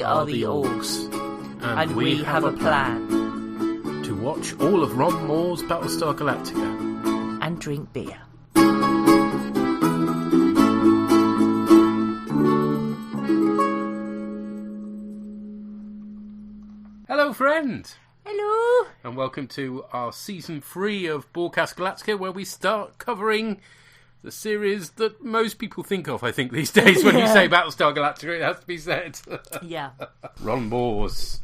We are the Orcs, and we have a plan. To watch all of Ron Moore's Battlestar Galactica. And drink beer. Hello, friend. Hello. And welcome to our Season 3 of Borgcast Galactica, where we start covering the series that most people think of, I think, these days. When you say Battlestar Galactica, it has to be said. Yeah. Ron Moore's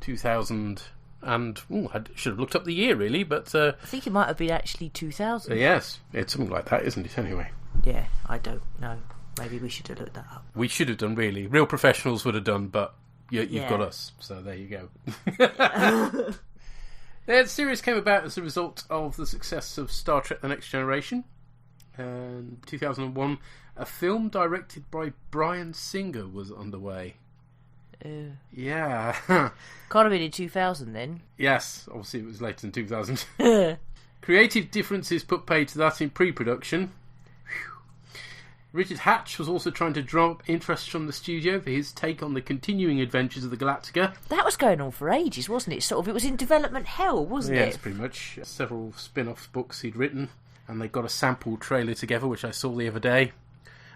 2000... And I should have looked up the year, really, but... I think it might have been actually 2000. Yes, it's something like that, isn't it, anyway? Yeah, I don't know. Maybe we should have looked that up. We should have done, really. Real professionals would have done, but you've got us, so there you go. The series came about as a result of the success of Star Trek The Next Generation. In 2001, a film directed by Bryan Singer was underway. Yeah. Can't have been in 2000 then. Yes, obviously it was later than 2000. Creative differences put paid to that in pre-production. Richard Hatch was also trying to drum up interest from the studio for his take on the continuing adventures of the Galactica. That was going on for ages, wasn't it? It was in development hell, wasn't it? Yes, pretty much. Several spin-off books he'd written, and they got a sample trailer together, which I saw the other day.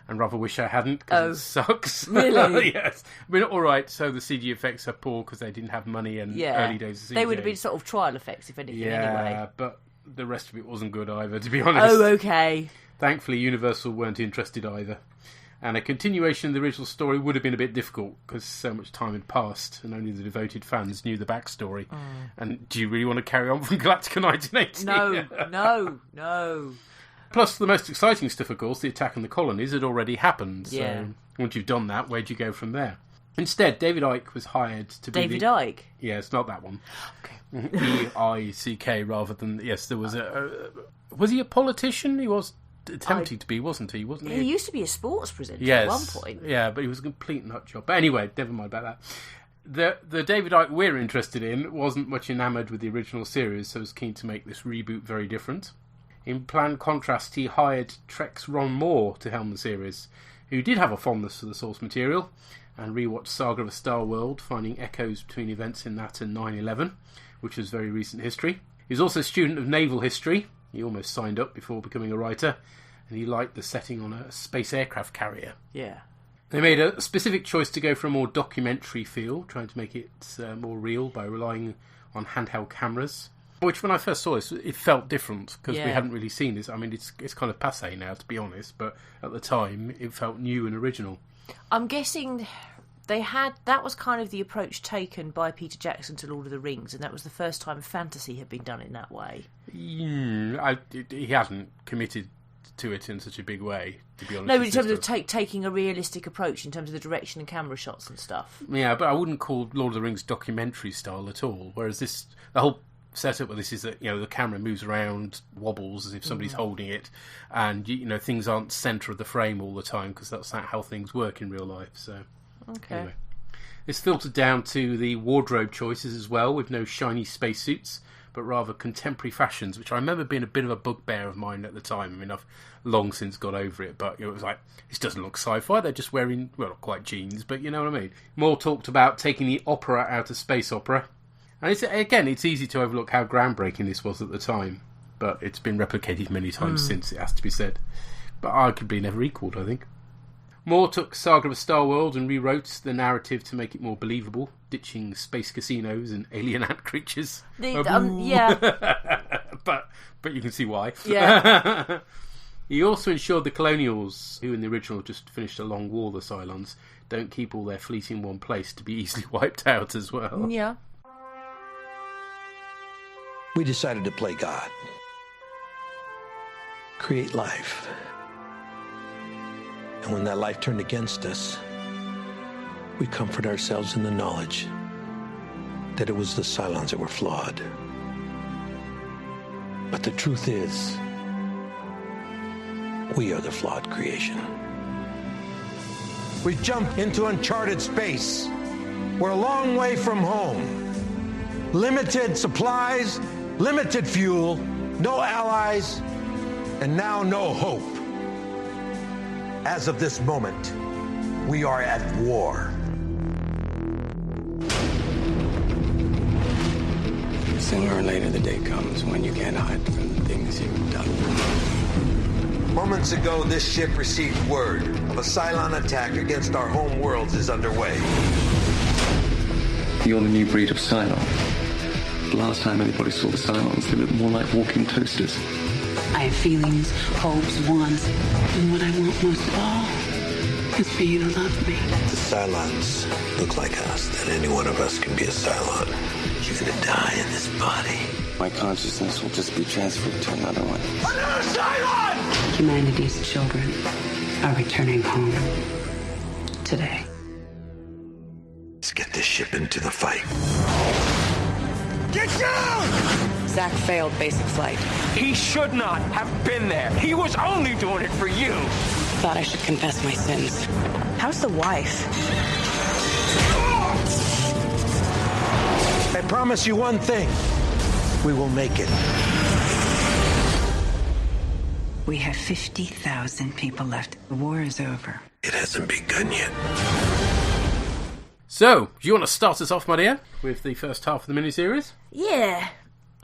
And rather wish I hadn't, because it sucks. Really? Yes. I mean, all right, so the CG effects are poor because they didn't have money in early days of CG. They would have been sort of trial effects, if anything, anyway. Yeah, but the rest of it wasn't good either, to be honest. Oh, okay. Thankfully, Universal weren't interested either. And a continuation of the original story would have been a bit difficult, because so much time had passed, and only the devoted fans knew the backstory. And do you really want to carry on from Galactica 1980? No. Plus, the most exciting stuff, of course, the attack on the colonies, had already happened. Yeah. So once you've done that, where'd you go from there? Instead, David Icke was hired to be David Icke? Yeah, it's not that one. Okay. E-I-C-K rather than... Yes, there was was he a politician? He was attempting to be, wasn't he? He used to be a sports presenter at one point. Yeah, but he was a complete nut job. But anyway, never mind about that. The David Icke we're interested in wasn't much enamoured with the original series, so was keen to make this reboot very different. In planned contrast, he hired Trek's Ron Moore to helm the series, who did have a fondness for the source material, and rewatched Saga of a Star World, finding echoes between events in that and 9/11, which was very recent history. He was also a student of naval history. He almost signed up before becoming a writer, and he liked the setting on a space aircraft carrier. Yeah. They made a specific choice to go for a more documentary feel, trying to make it more real by relying on handheld cameras. Which, when I first saw this, it felt different, because we hadn't really seen this. I mean, it's kind of passé now, to be honest, but at the time, it felt new and original. I'm guessing that was kind of the approach taken by Peter Jackson to Lord of the Rings, and that was the first time fantasy had been done in that way. He hadn't committed to it in such a big way, to be honest. No, but in terms of taking a realistic approach, in terms of the direction and camera shots and stuff. Yeah, but I wouldn't call Lord of the Rings documentary style at all, whereas the whole setup with this is that, the camera moves around, wobbles as if somebody's holding it, and things aren't centre of the frame all the time, because that's not how things work in real life. So okay. Anyway, this filtered down to the wardrobe choices as well, with no shiny spacesuits, but rather contemporary fashions, which I remember being a bit of a bugbear of mine at the time. I mean, I've long since got over it, but it was like, this doesn't look sci-fi. They're just wearing, well, not quite jeans, but you know what I mean. Moore talked about taking the opera out of space opera. And it's easy to overlook how groundbreaking this was at the time, but it's been replicated many times since, it has to be said. But arguably never equalled, I think. Moore took Saga of a Star World and rewrote the narrative to make it more believable, ditching space casinos and alien ant creatures. Yeah. but you can see why. Yeah. He also ensured the Colonials, who in the original just finished a long war, the Cylons, don't keep all their fleet in one place to be easily wiped out as well. Yeah. We decided to play God. Create life. And when that life turned against us, we comfort ourselves in the knowledge that it was the Cylons that were flawed. But the truth is, we are the flawed creation. We jump into uncharted space. We're a long way from home. Limited supplies, limited fuel, no allies, and now no hope. As of this moment, we are at war. Sooner or later, the day comes when you can't hide from the things you've done. Moments ago, this ship received word of a Cylon attack against our home worlds is underway. You're the new breed of Cylon. The last time anybody saw the Cylons, they looked more like walking toasters. I have feelings, hopes, wants, and what I want most of all is for you to love me. The Cylons look like us, then any one of us can be a Cylon. You're gonna die in this body. My consciousness will just be transferred to another one. Another Cylon! Humanity's children are returning home today. Let's get this ship into the fight. Get down! Zach failed basic flight. He should not have been there. He was only doing it for you. Thought I should confess my sins. How's the wife? I promise you one thing. We will make it. We have 50,000 people left. The war is over. It hasn't begun yet. So, do you want to start us off, my dear, with the first half of the miniseries? Yeah.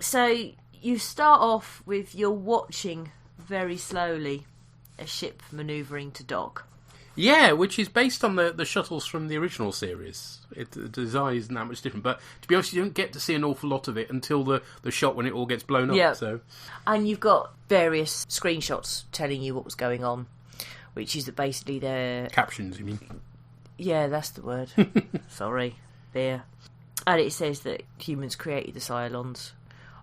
So you start off with you're watching very slowly a ship manoeuvring to dock. Yeah, which is based on the shuttles from the original series. The design isn't that much different, but to be honest, you don't get to see an awful lot of it until the shot when it all gets blown up. Yeah. So. And you've got various screenshots telling you what was going on, which is that basically they're... Captions, you mean? Yeah, that's the word. Sorry. There. And it says that humans created the Cylons,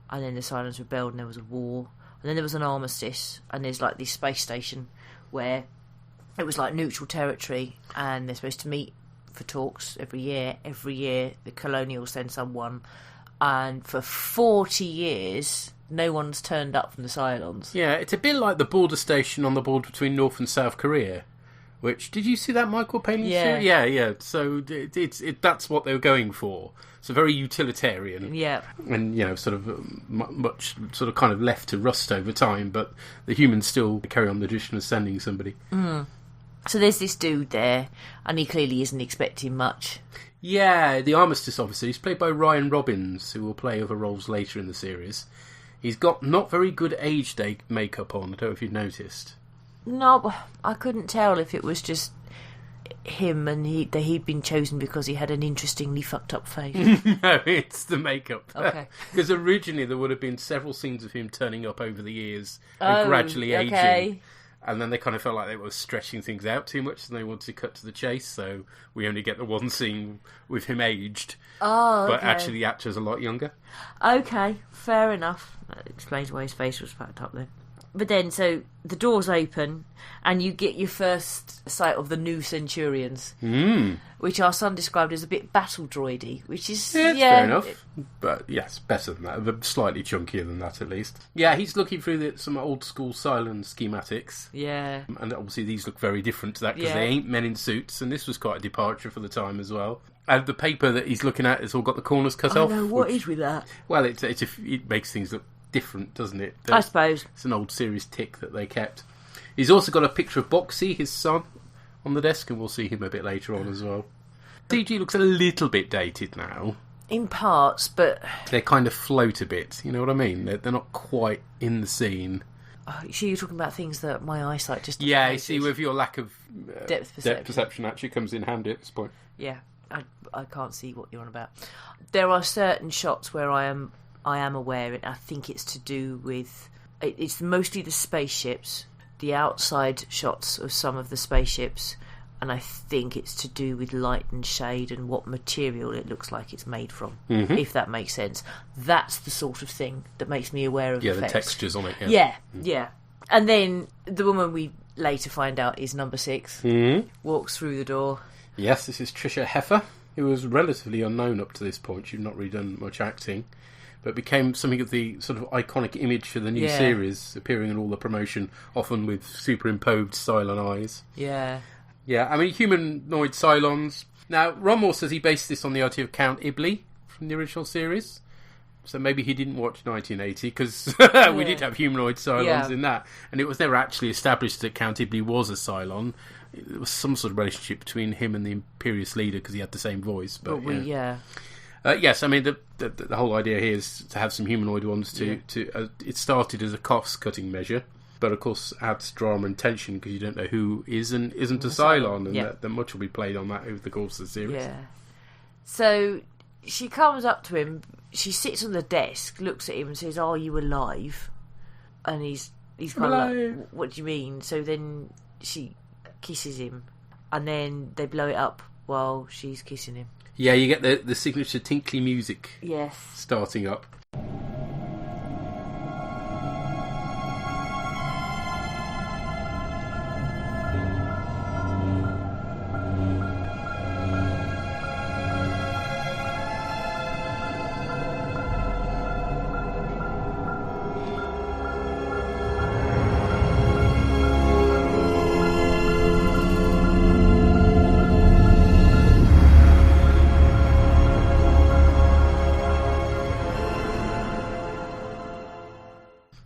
and then the Cylons rebelled and there was a war, and then there was an armistice, and there's like this space station where it was like neutral territory, and they're supposed to meet for talks every year. Every year the colonials send someone, and for 40 years no one's turned up from the Cylons. Yeah, it's a bit like the border station on the border between North and South Korea. Which, did you see that Michael Palin series? Yeah. So that's what they were going for. So very utilitarian. Yeah. And, sort of much sort of kind of left to rust over time, but the humans still carry on the tradition of sending somebody. Mm. So there's this dude there, and he clearly isn't expecting much. Yeah, the Armistice officer. He's played by Ryan Robbins, who will play other roles later in the series. He's got not very good age day makeup on. I don't know if you've noticed. No, I couldn't tell if it was just him and that he'd been chosen because he had an interestingly fucked up face. No, it's the makeup. Okay. Because originally there would have been several scenes of him turning up over the years and gradually aging. And then they kind of felt like they were stretching things out too much, and they wanted to cut to the chase, so we only get the one scene with him aged. Oh, okay. But actually the actor's a lot younger. Okay, fair enough. That explains why his face was fucked up then. But then, so the doors open, and you get your first sight of the new Centurions, which our son described as a bit battle droidy, which is fair enough. But yes, better than that, but slightly chunkier than that at least. Yeah, he's looking through some old school Cylon schematics. Yeah, and obviously these look very different to that because they ain't men in suits, and this was quite a departure for the time as well. And the paper that he's looking at has all got the corners cut off. I know, what is with that? Well, it makes things look different, doesn't it? I suppose. It's an old series tick that they kept. He's also got a picture of Boxy, his son, on the desk, and we'll see him a bit later on as well. CG looks a little bit dated now. In parts, but... They kind of float a bit, you know what I mean? They're not quite in the scene. Oh, so you're talking about things that my eyesight just... Yeah, you see, with your lack of depth perception actually comes in handy at this point. Yeah, I can't see what you're on about. There are certain shots where I am aware, and I think it's to do with... It's mostly the spaceships, the outside shots of some of the spaceships, and I think it's to do with light and shade and what material it looks like it's made from, if that makes sense. That's the sort of thing that makes me aware of effects. The textures on it. Yeah. And then the woman we later find out is number 6, walks through the door. Yes, this is Tricia Heffer, who was relatively unknown up to this point. She'd not really done much acting, but became something of the sort of iconic image for the new series, appearing in all the promotion, often with superimposed Cylon eyes. Yeah. Yeah, I mean, humanoid Cylons. Now, Ron Moore says he based this on the idea of Count Ibley from the original series. So maybe he didn't watch 1980, because we did have humanoid Cylons in that. And it was never actually established that Count Ibley was a Cylon. There was some sort of relationship between him and the Imperious leader, because he had the same voice. But Yes, I mean the whole idea here is to have some humanoid ones. It started as a cost-cutting measure, but of course adds drama and tension because you don't know who is and isn't a Cylon, and that much will be played on that over the course of the series. Yeah. So she comes up to him. She sits on the desk, looks at him, and says, "Are you alive?" And he's kind of like, "What do you mean?" So then she kisses him, and then they blow it up while she's kissing him. Yeah, you get the signature tinkly music. Yes. Starting up.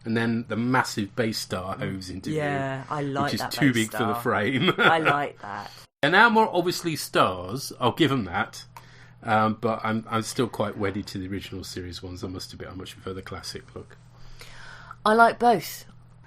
And then the massive bass star hoves into view. Yeah, I like that. Which is too big for the frame. I like that. They're now more obviously stars. I'll give them that. But I'm still quite wedded to the original series ones. I must admit, I much prefer the classic look. I like both.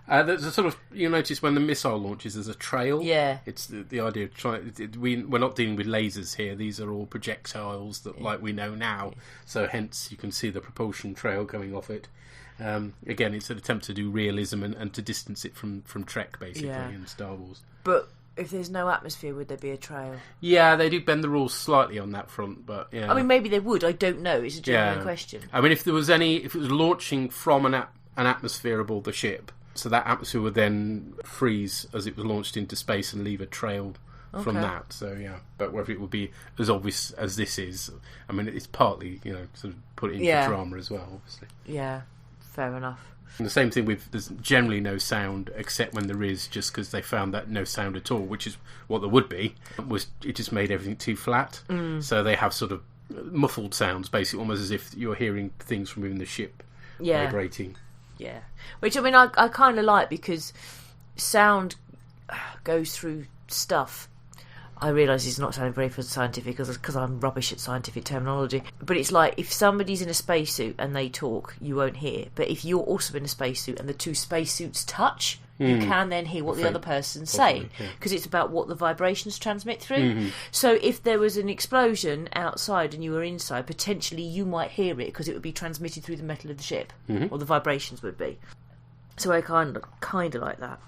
There's a sort of, you notice when the missile launches, there's a trail. Yeah. It's the idea of trying. We're not dealing with lasers here. These are all projectiles that, like we know now. So hence you can see the propulsion trail coming off it. Again, it's an attempt to do realism and to distance it from Trek, basically, in Star Wars. But if there's no atmosphere, would there be a trail? Yeah, they do bend the rules slightly on that front, but yeah. I mean, maybe they would. I don't know. It's a genuine question. I mean, if it was launching from an atmosphere aboard the ship, so that atmosphere would then freeze as it was launched into space and leave a trail from that. So yeah, but whether it would be as obvious as this is, I mean, it's partly sort of put it in for drama as well, obviously. Yeah. Fair enough. And the same thing with there's generally no sound except when there is, just because they found that no sound at all, which is what there would be, it just made everything too flat. So they have sort of muffled sounds, basically, almost as if you're hearing things from within the ship vibrating. Yeah. Which, I mean, I kind of like, because sound goes through stuff. I realise it's not sounding very scientific because I'm rubbish at scientific terminology. But it's like, if somebody's in a spacesuit and they talk, you won't hear. But if you're also in a spacesuit and the two spacesuits touch, you can then hear what the other person's saying. Because it's about what the vibrations transmit through. So if there was an explosion outside and you were inside, potentially you might hear it because it would be transmitted through the metal of the ship. Or the vibrations would be. So I kind of like that.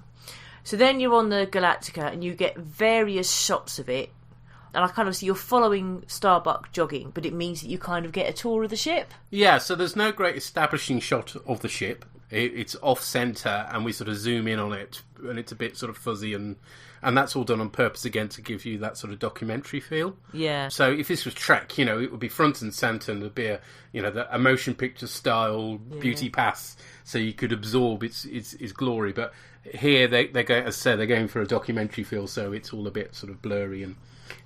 So then you're on the Galactica and you get various shots of it. And I kind of see you're following Starbuck jogging, but it means that you kind of get a tour of the ship. Yeah, so there's no great establishing shot of the ship. It's off-centre and we sort of zoom in on it and it's a bit sort of fuzzy and that's all done on purpose again to give you that sort of documentary feel. Yeah. So if this was Trek, it would be front and centre and there'd be a motion picture style beauty pass so you could absorb its glory. But here they're going for a documentary feel, so it's all a bit sort of blurry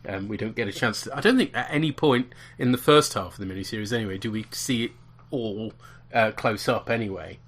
and we don't get a chance to. I don't think at any point in the first half of the miniseries, anyway, do we see it all close up anyway.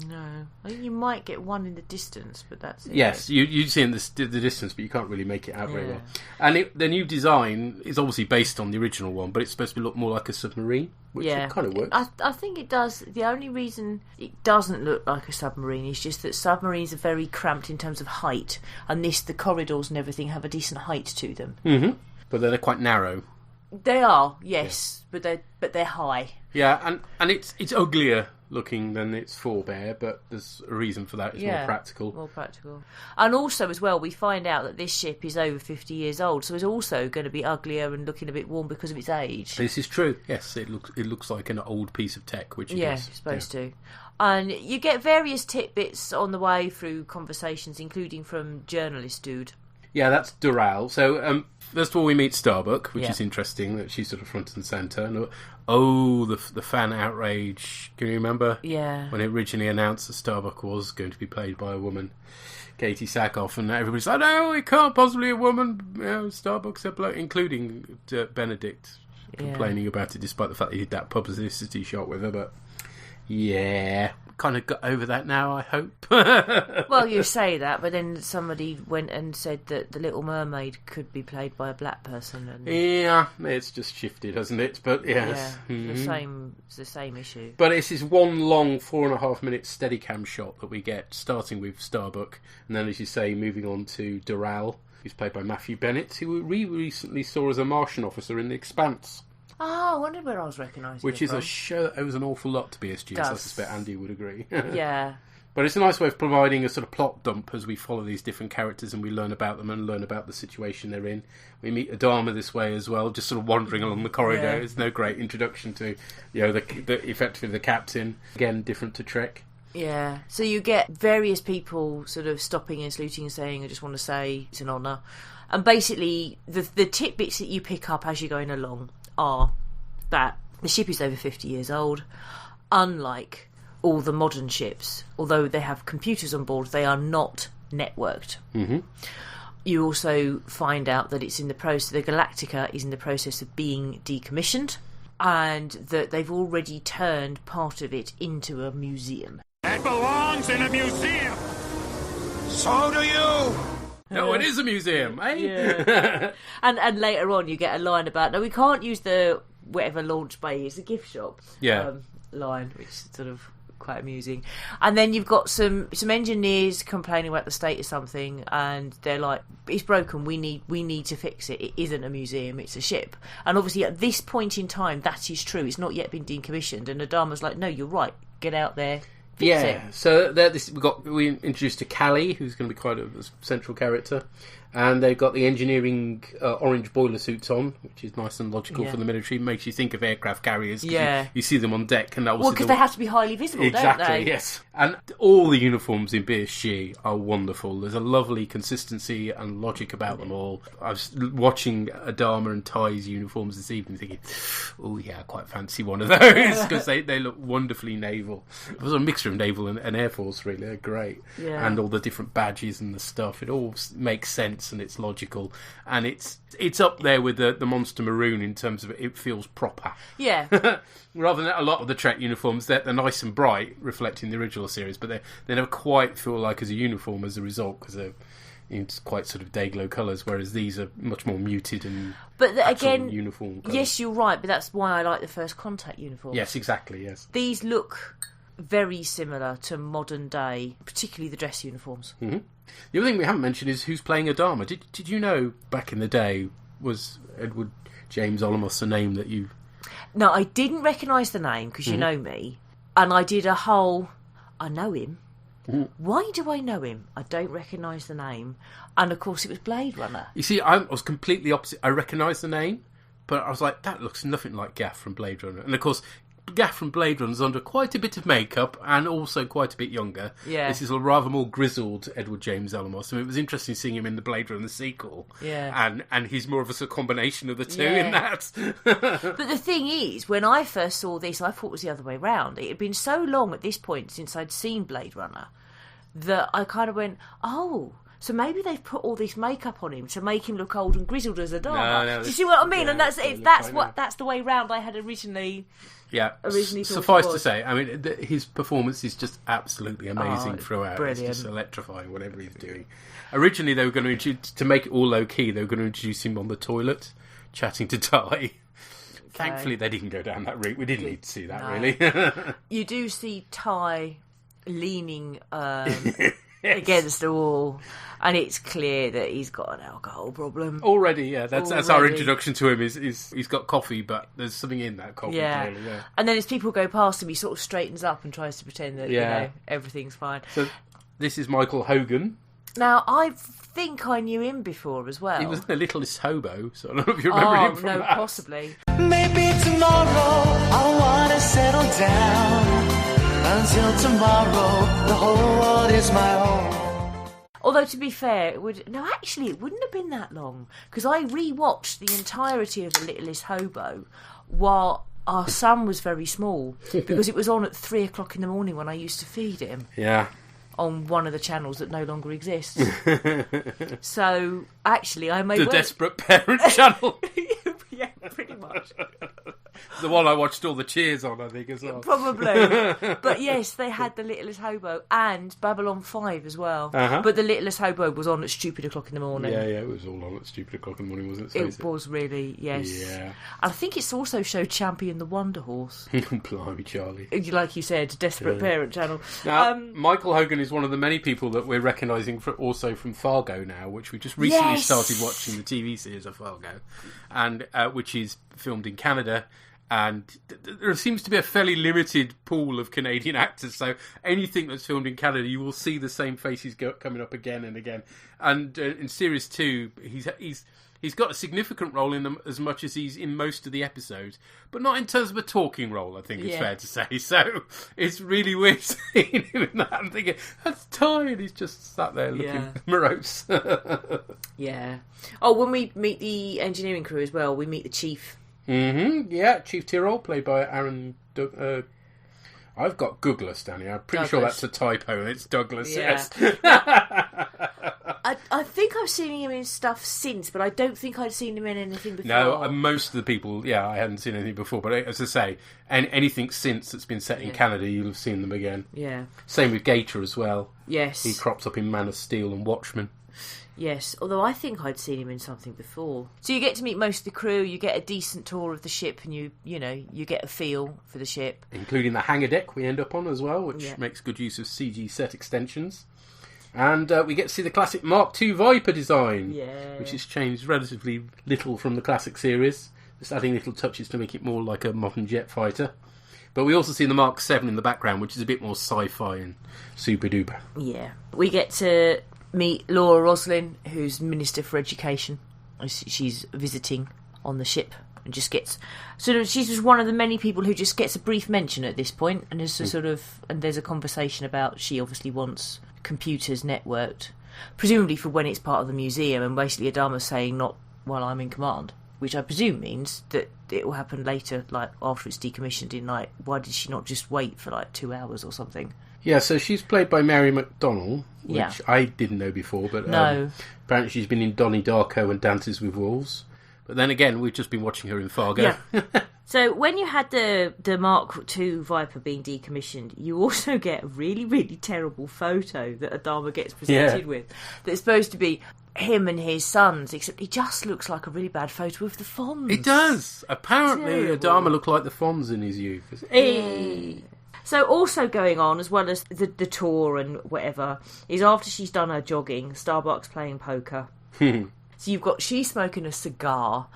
No, I think you might get one in the distance, but that's it. Yes, you see in the distance, but you can't really make it out very well. And the new design is obviously based on the original one, but it's supposed to look more like a submarine, which kind of works. I think it does. The only reason it doesn't look like a submarine is just that submarines are very cramped in terms of height, and the corridors and everything have a decent height to them. Mm-hmm. But they're quite narrow. They are, yes, but they're high. Yeah, and it's uglier looking than its forebear, but there's a reason for that. It's more practical. More practical. And also, as well, we find out that this ship is over 50 years old, so it's also going to be uglier and looking a bit worn because of its age. This is true. Yes, it looks like an old piece of tech, which it is. It's supposed to. And you get various tidbits on the way through conversations, including from journalist dude. Yeah, that's Doral. So, first of all, we meet Starbuck, which is interesting, that she's sort of front and centre. And, the fan outrage. Can you remember? Yeah. When it originally announced that Starbuck was going to be played by a woman, Katie Sackhoff, and everybody's like, no, it can't possibly a woman. Starbuck's a bloke, including Benedict complaining about it, despite the fact he did that publicity shot with her. But, kind of got over that now, I hope. Well, you say that, but then somebody went and said that The Little Mermaid could be played by a black person. And Yeah, it's just shifted, hasn't it? But yes. It's the same issue. But it's this one long 4.5 minute Steadicam shot that we get, starting with Starbuck, and then, as you say, moving on to Doral, who's played by Matthew Bennett, who we recently saw as a Martian officer in The Expanse. Oh, I wondered where I was recognising Which it is from. a show that owes an awful lot to BSG, as I suspect Andy would agree. Yeah. But it's a nice way of providing a sort of plot dump as we follow these different characters and we learn about them and learn about the situation they're in. We meet Adama this way as well, just sort of wandering along the corridor. Yeah. It's no great introduction to, effectively the captain. Again, different to Trek. Yeah, so you get various people sort of stopping and saluting and saying, I just want to say it's an honour. And basically, the tidbits that you pick up as you're going along are that the ship is over 50 years old. Unlike all the modern ships, although they have computers on board, they are not networked. Mm-hmm. You also find out that it's in the process, the Galactica is in the process of being decommissioned, and that they've already turned part of it into a museum. It belongs in a museum. So do you. No, it is a museum, eh? Yeah. and later on you get a line about, no, we can't use the whatever launch bay is, a gift shop line, which is sort of quite amusing. And then you've got some engineers complaining about the state of something, and they're like, it's broken, we need to fix it. It isn't a museum, it's a ship. And obviously at this point in time that is true, it's not yet been decommissioned, and Adama's like, no, you're right, get out there. Fix it. So we introduced to Callie, who's going to be quite a central character, and they've got the engineering orange boiler suits on, which is nice and logical for the military. Makes you think of aircraft carriers. You see them on deck, and because they have to be highly visible, exactly, don't they? Yes. And all the uniforms in BSG are wonderful. There's a lovely consistency and logic about them all. I was watching Adama and Ty's uniforms this evening, thinking, oh yeah, I quite fancy one of those, because they look wonderfully naval. It was a mixture of naval and Air Force, really. They're great. Yeah. And all the different badges and the stuff, it all makes sense and it's logical, and it's up there with the Monster Maroon in terms of it feels proper. Yeah. Rather than a lot of the Trek uniforms, they're nice and bright, reflecting the original series, but they never quite feel like as a uniform as a result, because they're it's quite sort of day-glow colours, whereas these are much more muted and again uniform colours. Yes, you're right, but that's why I like the First Contact uniforms. Yes, exactly, yes. These look very similar to modern day, particularly the dress uniforms. Mm-hmm. The other thing we haven't mentioned is who's playing Adama. Did you know back in the day was Edward James Olmos a name that you... No, I didn't recognise the name because you know me, and I did a whole, I know him. Why do I know him? I don't recognise the name. And of course it was Blade Runner. You see, I was completely opposite. I recognised the name, but I was like, that looks nothing like Gaff from Blade Runner. And of course, Gaff from Blade Runner is under quite a bit of makeup and also quite a bit younger. Yeah. This is a rather more grizzled Edward James Olmos. I mean, it was interesting seeing him in the Blade Runner sequel. Yeah. And he's more of a sort of combination of the two in that. But the thing is, when I first saw this, I thought it was the other way round. It had been so long at this point since I'd seen Blade Runner that I kind of went, oh, so maybe they've put all this makeup on him to make him look old and grizzled as Adama. No, do you see what I mean? Yeah, and that's the way round I had originally. Yeah, originally suffice to say, I mean, his performance is just absolutely amazing throughout. Brilliant. It's just electrifying, whatever he's doing. Originally, they were going to make it all low key. They were going to introduce him on the toilet, chatting to Ty. Okay. Thankfully, they didn't go down that route. We didn't need to see that, really. You do see Ty leaning against the wall, and it's clear that he's got an alcohol problem already. Yeah, that's our introduction to him. Is he's got coffee, but there's something in that coffee. Yeah. Clearly, yeah. And then as people go past him, he sort of straightens up and tries to pretend that everything's fine. So this is Michael Hogan. Now I think I knew him before as well. He was the littlest hobo, so I don't know if you remember him from that. Possibly. Maybe tomorrow I wanna settle down. Until tomorrow, the whole world is my home. Although, to be fair, it wouldn't have been that long, because I rewatched the entirety of The Littlest Hobo while our son was very small, because it was on at 3:00 in the morning when I used to feed him. Yeah. On one of the channels that no longer exists. So, actually, I may Desperate Parent channel. Yeah, pretty much. The one I watched all the cheers on, I think, as well. Probably. But yes, they had The Littlest Hobo and Babylon 5 as well. Uh-huh. But The Littlest Hobo was on at stupid o'clock in the morning. Yeah, it was all on at stupid o'clock in the morning, wasn't it? It was really, yes. Yeah. I think it's also showed Champion the Wonder Horse. Blimey, Charlie. Like you said, Desperate Parent channel. Now, Michael Hogan is one of the many people that we're recognising also from Fargo now, which we just recently started watching the TV series of Fargo, and which is filmed in Canada. And there seems to be a fairly limited pool of Canadian actors, so anything that's filmed in Canada, you will see the same faces coming up again and again. And in Series 2, he's got a significant role in them as much as he's in most of the episodes, but not in terms of a talking role, I think it's fair to say. So it's really weird seeing him in that. I'm thinking, that's Ty, and he's just sat there looking morose. Yeah. Oh, when we meet the engineering crew as well, we meet the chief. Mm-hmm. Yeah, Chief Tyrrell, played by Aaron... I've got Douglas down here. I'm pretty sure that's a typo, and it's Douglas. Yeah. Yes. I think I've seen him in stuff since, but I don't think I'd seen him in anything before. No, most of the people, I hadn't seen anything before. But as I say, anything since that's been set in Canada, you'll have seen them again. Yeah. Same with Gator as well. Yes. He crops up in Man of Steel and Watchmen. Yes, although I think I'd seen him in something before. So you get to meet most of the crew, you get a decent tour of the ship, and you get a feel for the ship. Including the hangar deck we end up on as well, which makes good use of CG set extensions. And we get to see the classic Mark II Viper design, which has changed relatively little from the classic series, just adding little touches to make it more like a modern jet fighter. But we also see the Mark VII in the background, which is a bit more sci-fi and super-duper. Yeah. We get to meet Laura Roslin, who's Minister for Education. She's visiting on the ship and just gets she's just one of the many people who just gets a brief mention at this point, and is and there's a conversation about she obviously wants computers networked, presumably for when it's part of the museum, and basically Adama's saying not while I'm in command, which I presume means that it will happen later, like after it's decommissioned. In why did she not just wait for 2 hours or something? Yeah, so she's played by Mary McDonnell, which I didn't know before, but apparently she's been in Donnie Darko and Dances with Wolves. But then again, we've just been watching her in Fargo. Yeah. So when you had the Mark II Viper being decommissioned, you also get a really, really terrible photo that Adama gets presented with. That's supposed to be him and his sons, except he just looks like a really bad photo of the Fonz. It does. Apparently, Adama looked like the Fonz in his youth. Hey. So also going on, as well as the tour and whatever, is after she's done her jogging, Starbucks playing poker. So you've got she smoking a cigar,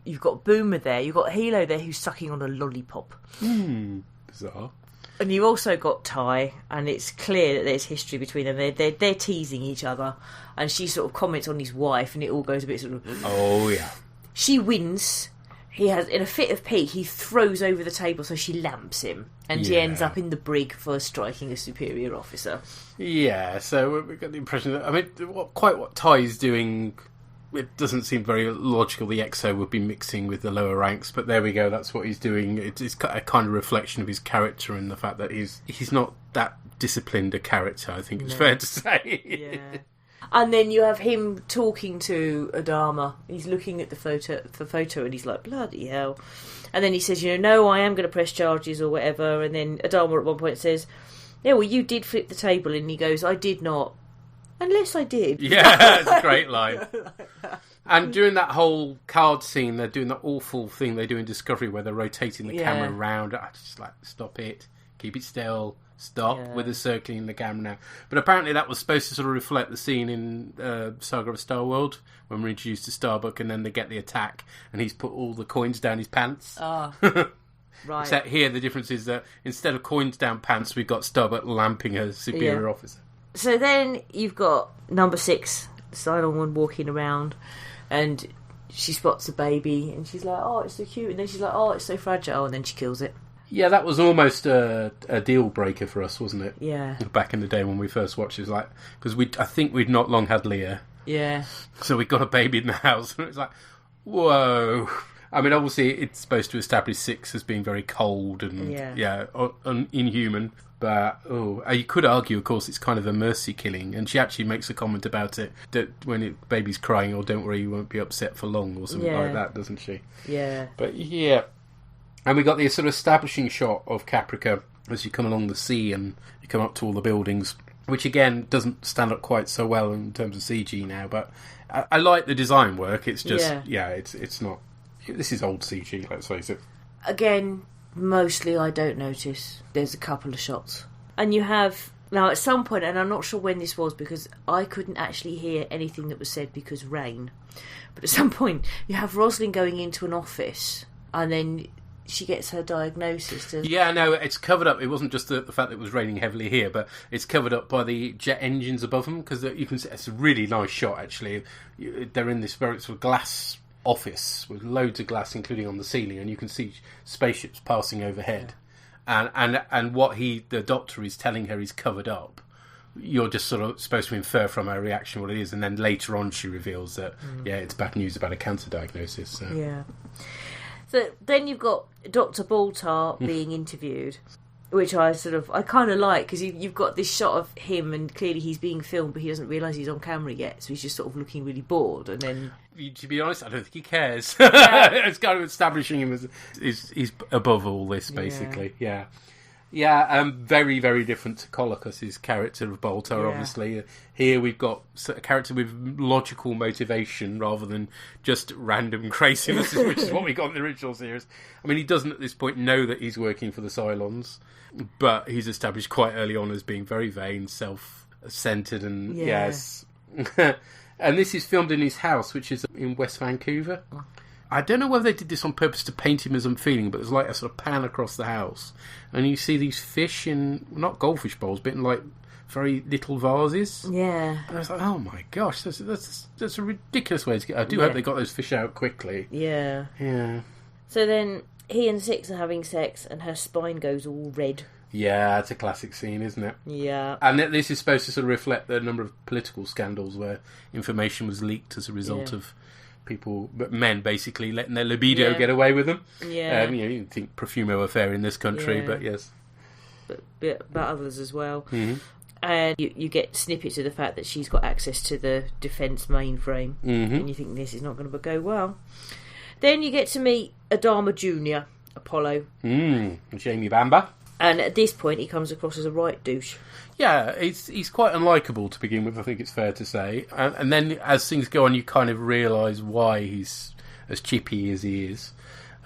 you've got Boomer there, you've got Hilo there who's sucking on a lollipop. Bizarre. And you've also got Ty, and it's clear that there's history between them. They're teasing each other, and she sort of comments on his wife, and it all goes a bit sort of... Oh, yeah. She wins. He has, in a fit of pique, he throws over the table, so she lamps him, and he ends up in the brig for striking a superior officer. Yeah, so we got the impression that, what Ty's doing, it doesn't seem very logical. The EXO would be mixing with the lower ranks, but there we go, that's what he's doing. It's a kind of reflection of his character and the fact that he's not that disciplined a character, I think it's fair to say. Yeah. And then you have him talking to Adama. He's looking at the photo, and he's like, bloody hell. And then he says, no, I am going to press charges or whatever. And then Adama at one point says, yeah, well, you did flip the table. And he goes, I did not. Unless I did. Yeah, it's a great line. And during that whole card scene, they're doing that awful thing they do in Discovery where they're rotating the camera around. I just stop it. Keep it still. Stop with the circling the camera now. But apparently that was supposed to sort of reflect the scene in Saga of Star World when we're introduced to Starbuck and then they get the attack and he's put all the coins down his pants. Oh, right. Except here the difference is that instead of coins down pants, we've got Starbuck lamping a superior officer. So then you've got number 6, Cylon 1, walking around, and she spots a baby and she's like, oh, it's so cute. And then she's like, oh, it's so fragile. And then she kills it. Yeah, that was almost a deal breaker for us, wasn't it? Yeah. Back in the day when we first watched it, it was like, because I think we'd not long had Leah. Yeah. So we got a baby in the house, and it was like, whoa. I mean, obviously, it's supposed to establish 6 as being very cold and inhuman. But you could argue, of course, it's kind of a mercy killing, and she actually makes a comment about it that when baby's crying, "Oh, don't worry, you won't be upset for long," or something like that, doesn't she? Yeah. But yeah. And we got the sort of establishing shot of Caprica as you come along the sea and you come up to all the buildings, which again doesn't stand up quite so well in terms of CG now, but I like the design work. It's just, it's not... This is old CG, let's face it. Again, mostly I don't notice. There's a couple of shots. And you have... Now, at some point, and I'm not sure when this was, because I couldn't actually hear anything that was said because rain, but at some point, you have Rosalind going into an office, and then she gets her diagnosis. Yeah, no, it's covered up. It wasn't just the fact that it was raining heavily here, but it's covered up by the jet engines above them, because you can see it's a really nice shot, actually. They're in this very sort of glass office with loads of glass, including on the ceiling, and you can see spaceships passing overhead. Yeah. And what the doctor is telling her is covered up. You're just sort of supposed to infer from her reaction what it is, and then later on she reveals that it's bad news about a cancer diagnosis. So. Yeah. So then you've got Dr. Baltar being interviewed, which I kind of like, because you've got this shot of him, and clearly he's being filmed, but he doesn't realise he's on camera yet, so he's just sort of looking really bored, and then... To be honest, I don't think he cares. Yeah. It's kind of establishing him as he's above all this, basically. Yeah. Very, very different to Colocus's character of Baltar, obviously. Here we've got a character with logical motivation rather than just random craziness, which is what we got in the original series. I mean, he doesn't at this point know that he's working for the Cylons, but he's established quite early on as being very vain, self-centered, and yes... And this is filmed in his house, which is in West Vancouver. I don't know whether they did this on purpose to paint him as unfeeling, but there's like a sort of pan across the house. And you see these fish in, not goldfish bowls, but in like very little vases. Yeah. And I was like, oh my gosh, that's a ridiculous way to get... I do hope they got those fish out quickly. Yeah. Yeah. So then he and Six are having sex, and her spine goes all red. Yeah, it's a classic scene, isn't it? Yeah. And this is supposed to sort of reflect the number of political scandals where information was leaked as a result of men basically letting their libido get away with them. Yeah. You think Profumo affair in this country, but yes. But others as well. Mm-hmm. And you get snippets of the fact that she's got access to the defence mainframe. Mm-hmm. And you think this is not going to go well. Then you get to meet Adama Jr., Apollo. Jamie Bamba. And at this point, he comes across as a right douche. Yeah, he's quite unlikable to begin with, I think it's fair to say. And then as things go on, you kind of realise why he's as chippy as he is.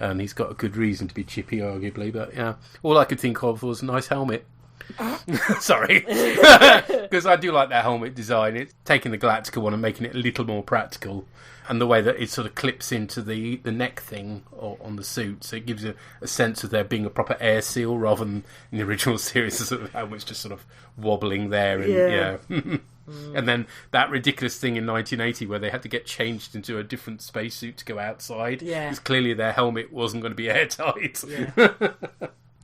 And he's got a good reason to be chippy, arguably. But yeah, all I could think of was a nice helmet. Sorry. Because I do like that helmet design. It's taking the Galactica one and making it a little more practical. And the way that it sort of clips into the neck thing on the suit, so it gives you a sense of there being a proper air seal rather than in the original series, the sort of helmet's just sort of wobbling there. And, and then that ridiculous thing in 1980 where they had to get changed into a different spacesuit to go outside. Yeah. Because clearly their helmet wasn't going to be airtight. Yeah.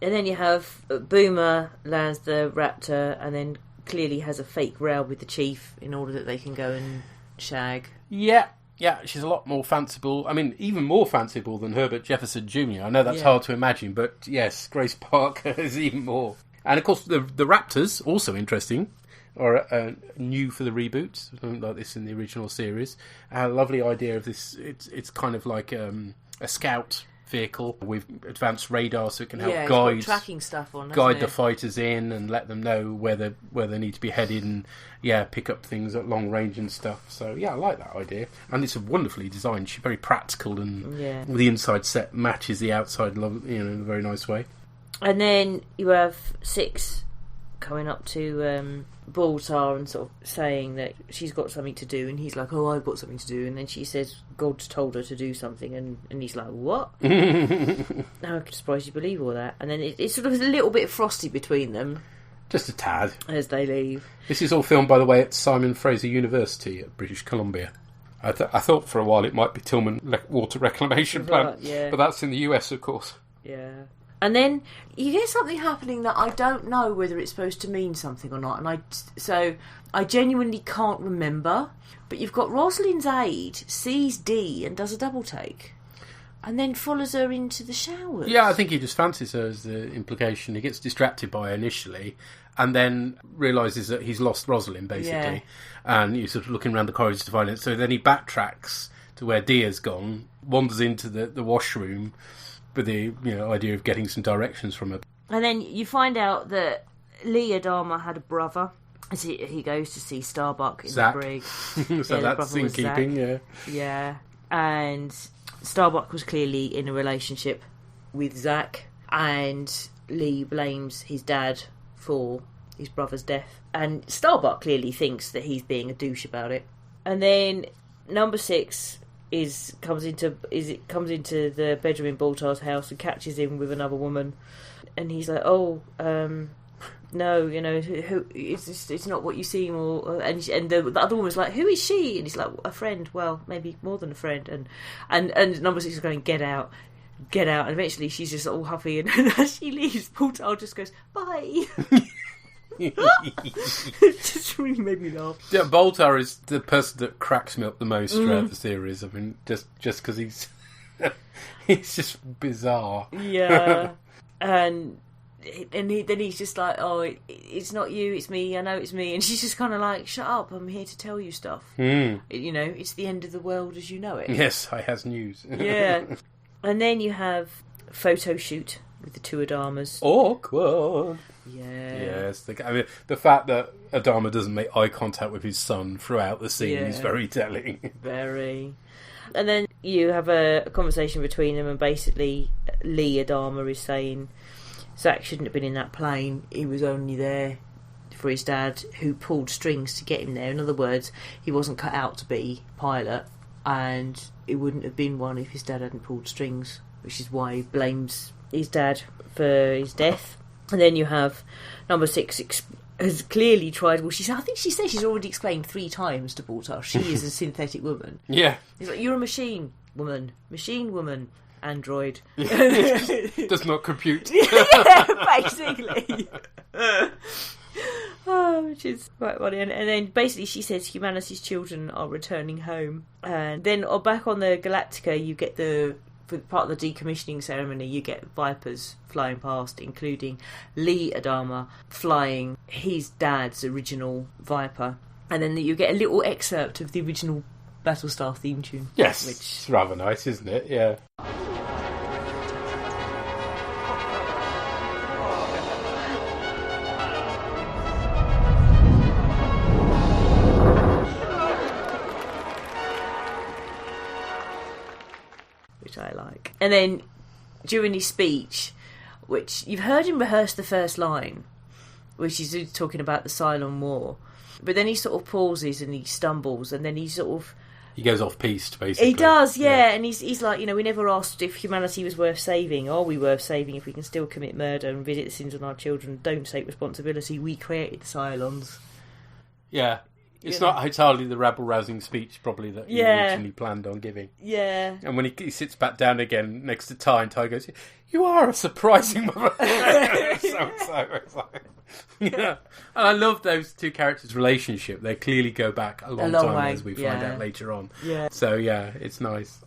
And then you have Boomer lands the Raptor and then clearly has a fake row with the Chief in order that they can go and shag. Yeah. Yeah, she's a lot more fanciful. I mean, even more fanciful than Herbert Jefferson Jr. I know that's hard to imagine, but yes, Grace Parker is even more. And of course, the Raptors, also interesting, are new for the reboot. Something like this in the original series. A lovely idea of this. It's kind of like a scout vehicle with advanced radar, so it can help guide tracking stuff on, guide the fighters in and let them know where they need to be headed, and pick up things at long range and stuff. So I like that idea, and it's wonderfully designed. She's very practical, and the inside set matches the outside, in a very nice way. And then you have Six coming up to Baltar and sort of saying that she's got something to do, and he's like, oh, I've got something to do, and then she says God's told her to do something, and he's like, what? I'm surprised you believe all that. And then it's sort of a little bit frosty between them, just a tad, as they leave. This is all filmed, by the way, at Simon Fraser University at British Columbia. I thought for a while it might be Tillman Water Reclamation Plant, but that's in the US, of course. And then you get something happening that I don't know whether it's supposed to mean something or not. And I genuinely can't remember. But you've got Rosalind's aide sees Dee and does a double take, and then follows her into the showers. Yeah, I think he just fancies her as the implication. He gets distracted by her initially, and then realises that he's lost Rosalind, basically. And he's sort of looking around the corridors to find it. So then he backtracks to where Dee has gone, wanders into the washroom, with the idea of getting some directions from her. And then you find out that Lee Adama had a brother. As he goes to see Starbuck in Zach. the brig. So that's in keeping, Zach. Yeah. And Starbuck was clearly in a relationship with Zach, and Lee blames his dad for his brother's death. And Starbuck clearly thinks that he's being a douche about it. And then number 6 comes into the bedroom in Baltar's house and catches him with another woman. And he's like, no, it's not what you seem, and the other woman's like, who is she? And he's like, a friend. Well, maybe more than a friend. And number 6 is going, get out. And eventually she's just all huffy, and as she leaves, Baltar just goes, bye. It just really made me laugh. Yeah, Baltar is the person that cracks me up the most throughout the series. I mean, just because he's just bizarre. Yeah, and then he's just like, it's not you, it's me, I know it's me. And she's just kind of like, shut up, I'm here to tell you stuff. It's the end of the world as you know it. Yes, I has news. Yeah. And then you have a photo shoot with the two Adamas. Awkward. Yeah. Yes, the fact that Adama doesn't make eye contact with his son throughout the scene is very telling. Very. And then you have a conversation between them, and basically Lee Adama is saying Zach shouldn't have been in that plane. He was only there for his dad, who pulled strings to get him there. In other words, he wasn't cut out to be pilot, and it wouldn't have been one if his dad hadn't pulled strings, which is why he blames his dad for his death. And then you have number 6 has clearly tried. Well, I think she said she's already explained 3 times to Baltar she is a synthetic woman. Yeah, he's like, you're a machine woman, android. Does not compute. Yeah, basically. Which is quite funny. And then basically she says humanity's children are returning home. And then back on the Galactica, you get for part of the decommissioning ceremony, you get Vipers flying past, including Lee Adama flying his dad's original Viper. And then you get a little excerpt of the original Battlestar theme tune. Yes, which it's rather nice, isn't it? Yeah. which I like. And then during his speech, which you've heard him rehearse the first line, which is talking about the Cylon War, but then he sort of pauses and he stumbles, and then he goes off-piste, basically. He does, yeah. And he's like, we never asked if humanity was worth saving. Are we worth saving if we can still commit murder and visit the sins on our children? Don't take responsibility. We created the Cylons. Yeah. It's not entirely the rabble-rousing speech, probably, that he originally planned on giving. Yeah. And when he sits back down again next to Ty, and Ty goes, "You are a surprising mother." It's like, yeah. And I love those two characters' relationship. They clearly go back a long time, way, as we find out later on. Yeah. So, yeah, it's nice.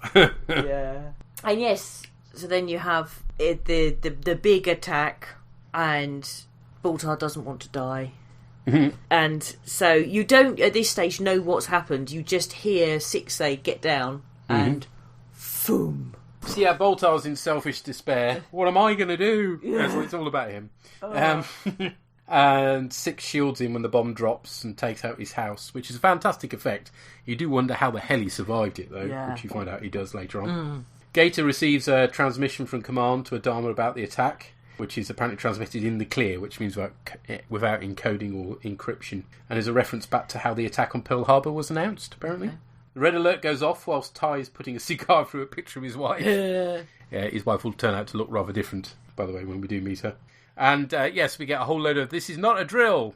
Yeah. And yes, so then you have the big attack, and Baltar doesn't want to die. And so you don't at this stage know what's happened. You just hear Six say get down and boom. So yeah, Baltar's in selfish despair. What am I going to do? Yeah. So it's all about him. And Six shields him when the bomb drops and takes out his house, which is a fantastic effect. You do wonder how the hell he survived it, though, which you find out he does later on. Gator receives a transmission from command to Adama about the attack, which is apparently transmitted in the clear, which means without encoding or encryption, and is a reference back to how the attack on Pearl Harbor was announced, apparently. Okay. The red alert goes off whilst Ty is putting a cigar through a picture of his wife. Yeah, his wife will turn out to look rather different, by the way, when we do meet her. And, yes, we get a whole load of "this is not a drill,"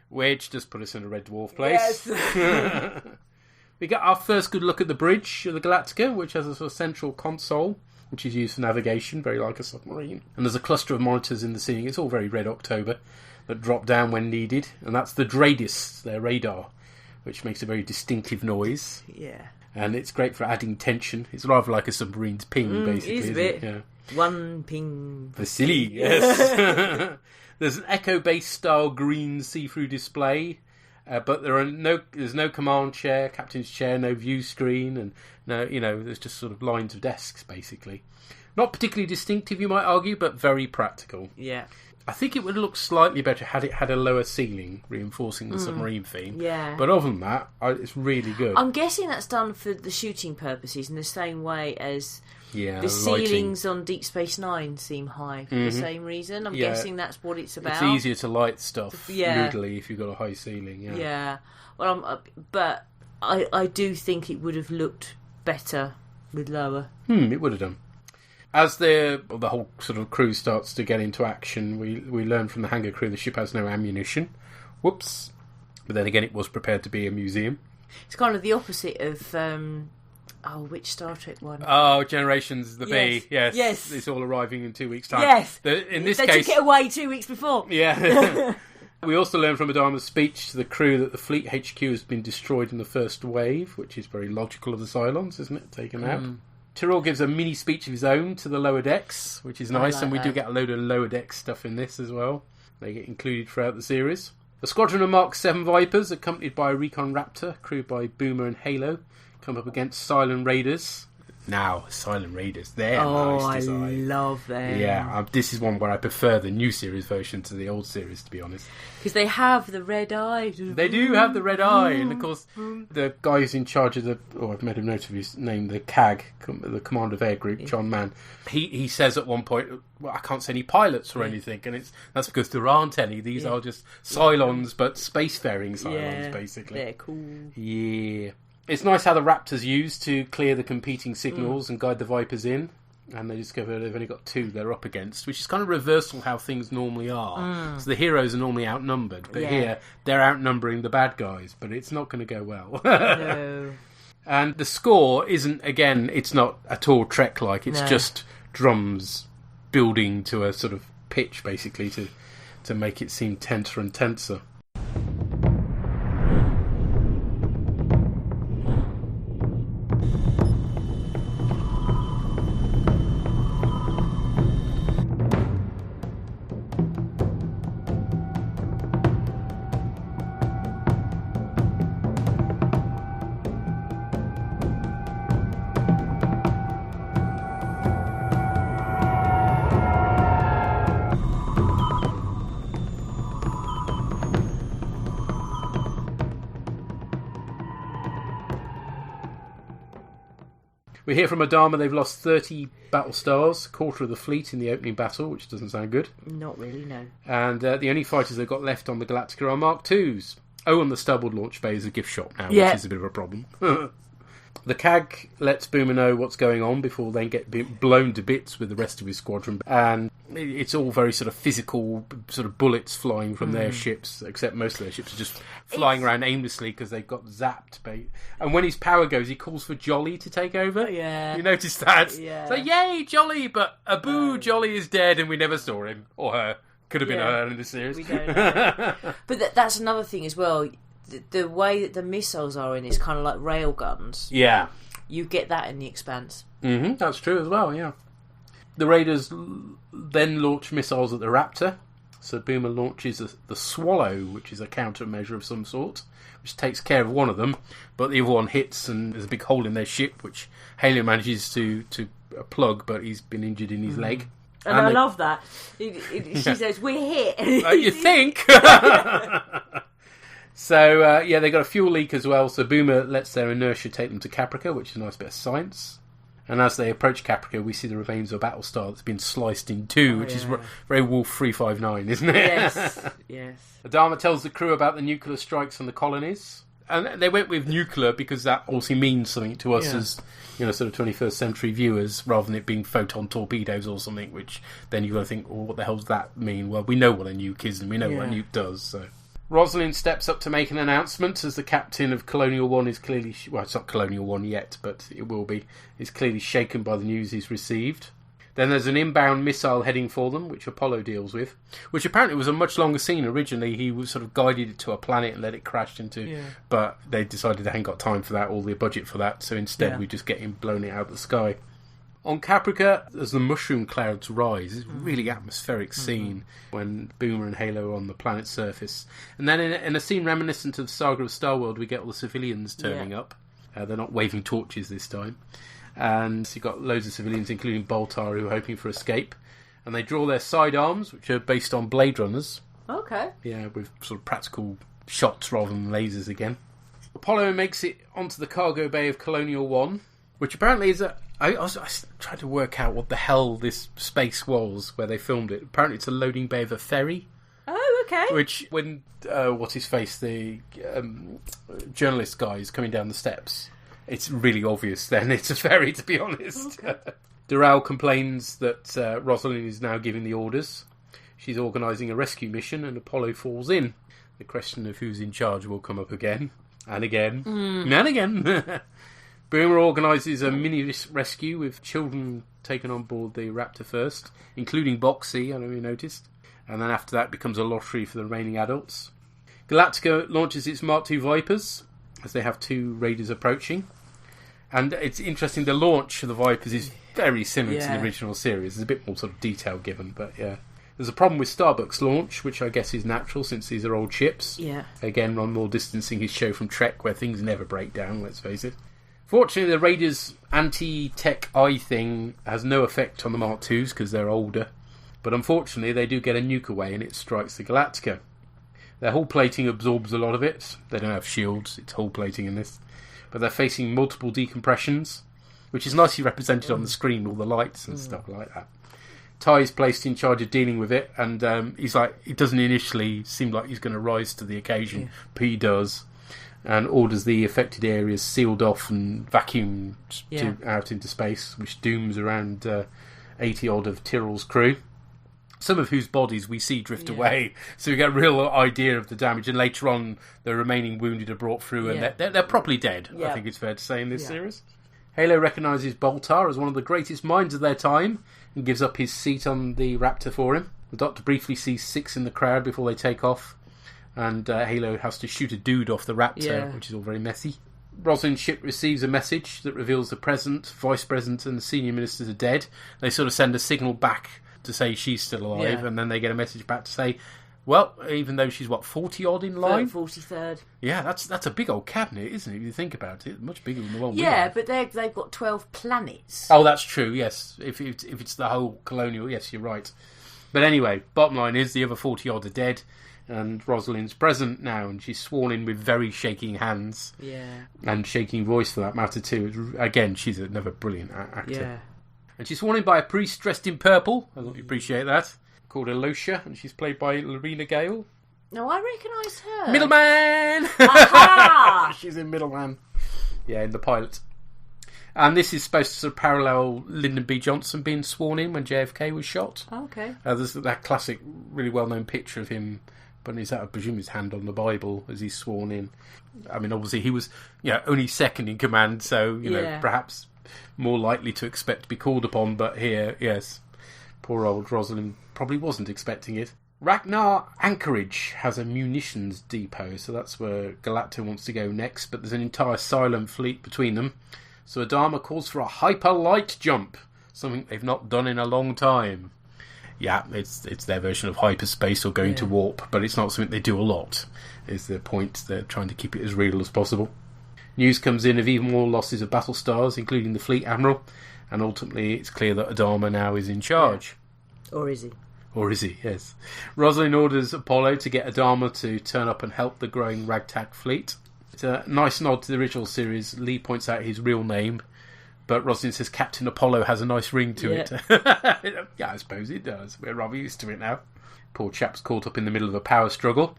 which does put us in a Red Dwarf place. Yes. We get our first good look at the bridge of the Galactica, which has a sort of central console, which is used for navigation, very like a submarine. And there's a cluster of monitors in the ceiling. It's all very Red October, that drop down when needed. And that's the Dradis, their radar, which makes a very distinctive noise. Yeah. And it's great for adding tension. It's rather like a submarine's ping, basically. It is a bit. Yeah. One ping. Vasily, yes. There's an Echo-based style green see-through display. But there's no command chair, captain's chair, no view screen, and No, there's just sort of lines of desks, basically. Not particularly distinctive, you might argue, but very practical. Yeah. I think it would have looked slightly better had it had a lower ceiling, reinforcing the submarine theme. Yeah. But other than that, it's really good. I'm guessing that's done for the shooting purposes in the same way as the lighting. ceilings on Deep Space Nine seem high for the same reason. I'm guessing that's what it's about. It's easier to light stuff moodily if you've got a high ceiling. Yeah. Yeah. Well, but I do think it would have looked better with lower. It would have done. As the whole sort of crew starts to get into action, we learn from the hangar crew the ship has no ammunition. Whoops. But then again, it was prepared to be a museum. It's kind of the opposite of... which Star Trek one? Oh, Generations, the yes. B. Yes. Yes. It's all arriving in 2 weeks' time. Yes. In this they case... took it away 2 weeks before. Yeah. We also learn from Adama's speech to the crew that the fleet HQ has been destroyed in the first wave, which is very logical of the Cylons, isn't it? Taken out. Tyrrell gives a mini speech of his own to the lower decks, which is nice, and we do get a load of lower deck stuff in this as well. They get included throughout the series. A squadron of Mark 7 Vipers, accompanied by a Recon Raptor, crewed by Boomer and Halo, come up against Cylon Raiders. Now, Cylon Raiders, they're nice design. I love them. Yeah, this is one where I prefer the new series version to the old series, to be honest. Because they have the red eye. They do have the red eye, and of course, the guy who's in charge of I've made a note of his name, the CAG, the Commander of Air Group, John Mann. He says at one point, well, I can't see any pilots or anything, and that's because there aren't any. These are just Cylons, but spacefaring Cylons, basically. They're cool. Yeah. It's nice how the Raptor's used to clear the competing signals and guide the Vipers in. And they discover they've only got 2 they're up against, which is kind of reversal how things normally are. So the heroes are normally outnumbered, but here they're outnumbering the bad guys, but it's not going to go well. No. And the score isn't, again, it's not at all Trek-like. It's just drums building to a sort of pitch, basically, to make it seem tenser and tenser. We hear from Adama they've lost 30 Battlestars, a quarter of the fleet in the opening battle, which doesn't sound good. Not really, no. And the only fighters they've got left on the Galactica are Mark IIs. Oh, and the starboard launch bay is a gift shop now, which is a bit of a problem. The CAG lets Boomer know what's going on before they get blown to bits with the rest of his squadron. And it's all very sort of physical, sort of bullets flying from their ships, except most of their ships are just flying around aimlessly because they've got zapped. And when his power goes, he calls for Jolly to take over. Yeah. You noticed that? Yeah. So, yay, Jolly! But Jolly is dead and we never saw him. Or her. Could have been her in the series. We don't know. But that's another thing as well. The way that the missiles are in is kind of like rail guns. Yeah. You get that in The Expanse. Mm-hmm, that's true as well, yeah. The Raiders then launch missiles at the Raptor. So Boomer launches the Swallow, which is a countermeasure of some sort, which takes care of one of them, but the other one hits and there's a big hole in their ship, which Halo manages to plug, but he's been injured in his leg. And I love that. She says, we're hit. You think? So, they got a fuel leak as well, so Boomer lets their inertia take them to Caprica, which is a nice bit of science. And as they approach Caprica, we see the remains of a Battlestar that's been sliced in two, which is very Wolf 359, isn't it? Yes, yes. Adama tells the crew about the nuclear strikes on the colonies. And they went with nuclear because that also means something to us as, sort of 21st century viewers, rather than it being photon torpedoes or something, which then you've got to think, well, what the hell does that mean? Well, we know what a nuke is and we know what a nuke does, so... Rosalind steps up to make an announcement as the captain of Colonial One is clearly... Well, it's not Colonial One yet, but it will be. Is clearly shaken by the news he's received. Then there's an inbound missile heading for them, which Apollo deals with. Which apparently was a much longer scene. Originally, he was sort of guided it to a planet and let it crash into... Yeah. But they decided they hadn't got time for that, or the budget for that. So instead, we just get him blown it out of the sky. On Caprica, as the mushroom clouds rise, it's a really atmospheric scene when Boomer and Halo are on the planet's surface. And then in a scene reminiscent of the saga of Starworld, we get all the civilians turning up. They're not waving torches this time. And you've got loads of civilians, including Baltar, who are hoping for escape. And they draw their sidearms, which are based on Blade Runners. Okay. Yeah, with sort of practical shots rather than lasers again. Apollo makes it onto the cargo bay of Colonial 1, which apparently is I tried to work out what the hell this space was where they filmed it. Apparently it's a loading bay of a ferry. Oh, okay. Which, when, what's-his-face, the journalist guy is coming down the steps, it's really obvious then it's a ferry, to be honest. Okay. Doral complains that Rosalind is now giving the orders. She's organising a rescue mission and Apollo falls in. The question of who's in charge will come up again. And again. And again. Boomer organises a mini rescue with children taken on board the Raptor first, including Boxy, I know you noticed. And then after that becomes a lottery for the remaining adults. Galactica launches its Mark II Vipers, as they have 2 raiders approaching. And it's interesting, the launch of the Vipers is very similar to the original series. There's a bit more sort of detail given, but yeah. There's a problem with Starbuck's launch, which I guess is natural since these are old ships. Yeah. Again, Ron Moore distancing his show from Trek, where things never break down, let's face it. Fortunately, the Raiders' anti-tech eye thing has no effect on the Mark IIs because they're older. But unfortunately, they do get a nuke away and it strikes the Galactica. Their hull plating absorbs a lot of it. They don't have shields, it's hull plating in this. But they're facing multiple decompressions, which is nicely represented on the screen, all the lights and stuff like that. Ty is placed in charge of dealing with it, and he's like, it doesn't initially seem like he's going to rise to the occasion, but he does. And orders the affected areas sealed off and vacuumed out into space, which dooms around 80-odd of Tyrrell's crew, some of whose bodies we see drift away. So we get a real idea of the damage. And later on, the remaining wounded are brought through, and they're properly dead, I think it's fair to say, in this series. Halo recognises Baltar as one of the greatest minds of their time and gives up his seat on the Raptor for him. The Doctor briefly sees 6 in the crowd before they take off. And Halo has to shoot a dude off the Raptor, which is all very messy. Rosalind's ship receives a message that reveals the President, Vice President and the Senior Ministers are dead. They sort of send a signal back to say she's still alive, and then they get a message back to say, well, even though she's, 40-odd in line? 43rd. Yeah, that's a big old cabinet, isn't it, if you think about it? Much bigger than the one we have. But they've got 12 planets. Oh, that's true, yes. If it's the whole colonial, yes, you're right. But anyway, bottom line is the other 40-odd are dead. And Rosalind's present now, and she's sworn in with very shaking hands. Yeah. And shaking voice for that matter too. Again, she's another brilliant actor. Yeah. And she's sworn in by a priest dressed in purple. I thought you'd appreciate that. Called Elosia, and she's played by Lorena Gale. No, I recognise her. Middleman! Aha! She's in Middleman. Yeah, in the pilot. And this is supposed to sort of parallel Lyndon B. Johnson being sworn in when JFK was shot. Oh, okay. There's that classic, really well-known picture of him. But he's I presume his hand on the Bible as he's sworn in. I mean, obviously he was only second in command, so you know perhaps more likely to expect to be called upon. But here, yes, poor old Rosalind probably wasn't expecting it. Ragnar Anchorage has a munitions depot, so that's where Galactica wants to go next. But there's an entire silent fleet between them, so Adama calls for a hyper light jump, something they've not done in a long time. Yeah, it's their version of hyperspace or going to warp, but it's not something they do a lot, is the point. They're trying to keep it as real as possible. News comes in of even more losses of Battlestars, including the Fleet Admiral, and ultimately it's clear that Adama now is in charge. Yeah. Or is he? Or is he, yes. Rosalind orders Apollo to get Adama to turn up and help the growing ragtag fleet. It's a nice nod to the original series. Lee points out his real name, but Rosalind says Captain Apollo has a nice ring to it. Yeah, I suppose it does. We're rather used to it now. Poor chap's caught up in the middle of a power struggle.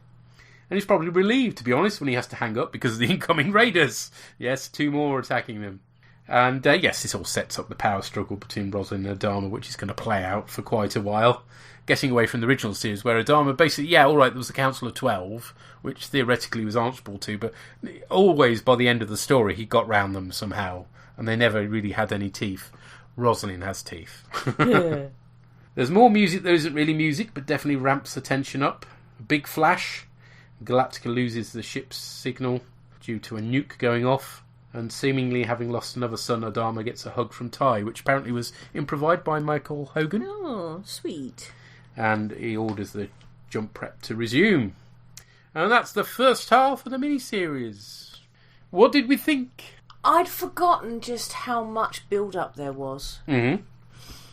And he's probably relieved, to be honest, when he has to hang up because of the incoming raiders. Yes, 2 more attacking them. And yes, this all sets up the power struggle between Rosalind and Adama, which is going to play out for quite a while. Getting away from the original series, where Adama basically, all right, there was the Council of 12, which theoretically was answerable to, but always by the end of the story, he got round them somehow. And they never really had any teeth. Rosalind has teeth. There's more music that isn't really music, but definitely ramps the tension up. A big flash. Galactica loses the ship's signal due to a nuke going off. And seemingly having lost another son, Adama gets a hug from Ty, which apparently was improvised by Michael Hogan. Oh, sweet. And he orders the jump prep to resume. And that's the first half of the miniseries. What did we think? I'd forgotten just how much build-up there was. Mm-hmm.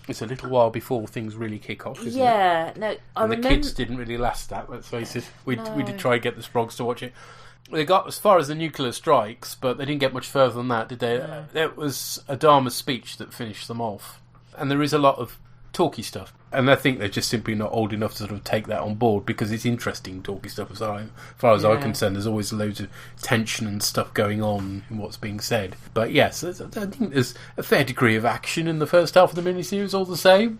It's a little while before things really kick off, isn't it? Yeah, no, I remember... the kids didn't really last that, let's face it. We did try and get the Sprogs to watch it. They got as far as the nuclear strikes, but they didn't get much further than that, did they? No. It was Adama's speech that finished them off. And there is a lot of talky stuff. And I think they're just simply not old enough to sort of take that on board, because it's interesting talky stuff as far as I'm concerned. There's always loads of tension and stuff going on in what's being said. But yes, I think there's a fair degree of action in the first half of the miniseries all the same.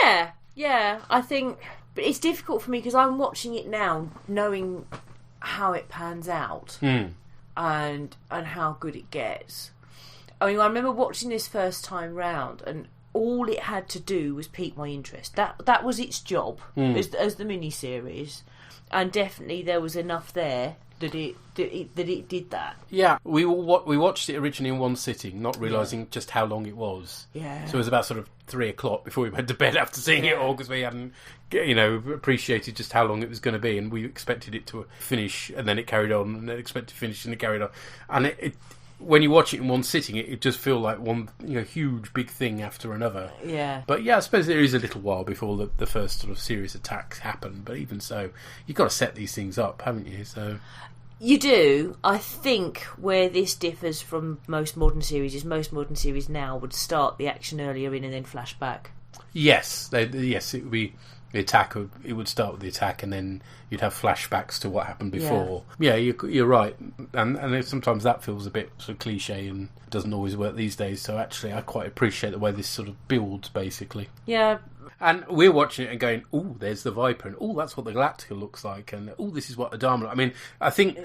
Yeah, I think... But it's difficult for me because I'm watching it now knowing how it pans out and how good it gets. I mean, I remember watching this first time round, and all it had to do was pique my interest. That was its job as the miniseries, and definitely there was enough there that it did that. Yeah, we watched it originally in one sitting, not realising just how long it was. Yeah. So it was about sort of 3:00 before we went to bed after seeing it all, because we hadn't, appreciated just how long it was going to be, and we expected it to finish, and then it carried on, and then expected to finish, and it carried on, and it when you watch it in one sitting, it just feels like one huge big thing after another. Yeah. But yeah, I suppose there is a little while before the first sort of serious attacks happen. But even so, you've got to set these things up, haven't you? So you do. I think where this differs from most modern series is most modern series now would start the action earlier in and then flash back. Yes, it would be. The attack, it would start with the attack, and then you'd have flashbacks to what happened before. Yeah, you're right, and sometimes that feels a bit sort of cliche and doesn't always work these days. So actually, I quite appreciate the way this sort of builds, basically. Yeah. And we're watching it and going, "Oh, there's the Viper," and "Oh, that's what the Galactica looks like," and "Oh, this is what Adama." I mean, I think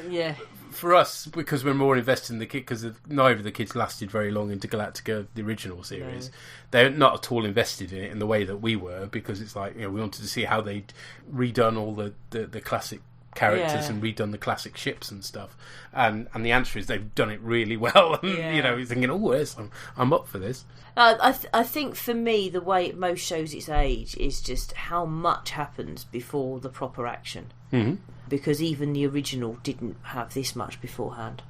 for us, because we're more invested in the kid, because neither of the kids lasted very long into Galactica, the original series. No. They're not at all invested in it in the way that we were, because it's like we wanted to see how they'd redone all the classic characters and redone the classic ships and stuff. And the answer is they've done it really well. And you're thinking, "Oh, yes, I'm up for this." I think for me, the way it most shows its age is just how much happens before the proper action. Mm-hmm. Because even the original didn't have this much beforehand.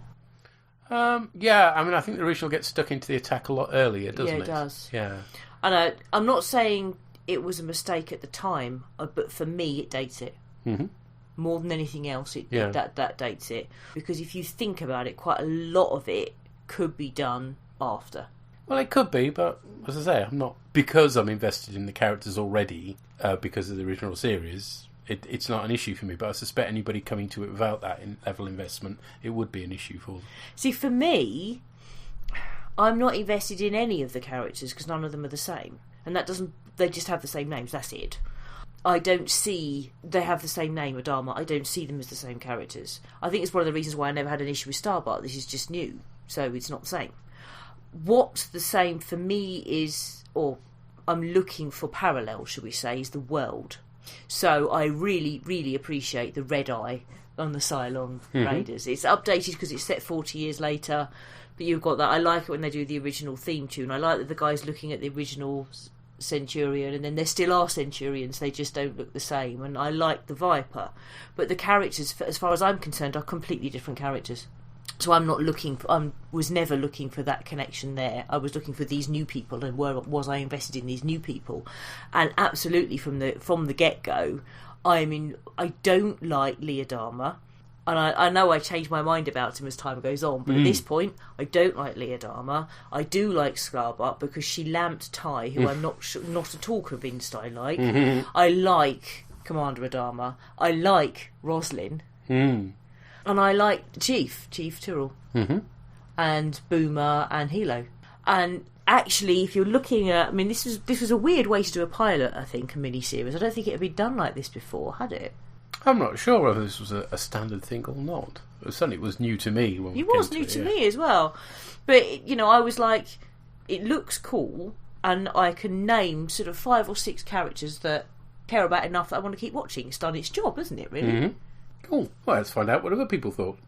Yeah, I mean, I think the original gets stuck into the attack a lot earlier, doesn't it? Yeah, it does. Yeah. And I'm not saying it was a mistake at the time, but for me, it dates it. Mm-hmm. More than anything else, that dates it. Because if you think about it, quite a lot of it could be done after. Well, it could be, but as I say, I'm not, because I'm invested in the characters already, because of the original series. It's not an issue for me, but I suspect anybody coming to it without that level of investment, it would be an issue for them. See, for me, I'm not invested in any of the characters because none of them are the same, and they just have the same names. That's it. I don't see they have the same name, Adama. I don't see them as the same characters. I think it's one of the reasons why I never had an issue with Starbuck. This is just new, so it's not the same. What's the same for me is, or I'm looking for parallel, shall we say, is the world. So I really, really appreciate the red eye on the Cylon Raiders. It's updated because it's set 40 years later, but you've got that. I like it when they do the original theme tune. I like that the guy's looking at the original Centurion, and then there still are Centurions, they just don't look the same. And I like the Viper, but the characters, as far as I'm concerned, are completely different characters. So I was never looking for that connection there. I was looking for these new people, and was I invested in these new people? And absolutely from the get-go, I don't like Lee Adama, and I know I change my mind about him as time goes on, but at this point, I don't like Lee Adama. I do like Scarbuck because she lamped Ty, who I'm not at all convinced I like. I like Commander Adama. I like Roslin. And I like Chief Tyrrell, and Boomer and Hilo. And actually, if you're looking at, this was a weird way to do a pilot, I think, a mini-series. I don't think it had been done like this before, had it? I'm not sure whether this was a standard thing or not. Certainly it was new to me. It was new to me as well. But, I was like, it looks cool, and I can name sort of 5 or 6 characters that care about enough that I want to keep watching. It's done its job, isn't it, really? Mm-hmm. Cool. Well, let's find out what other people thought.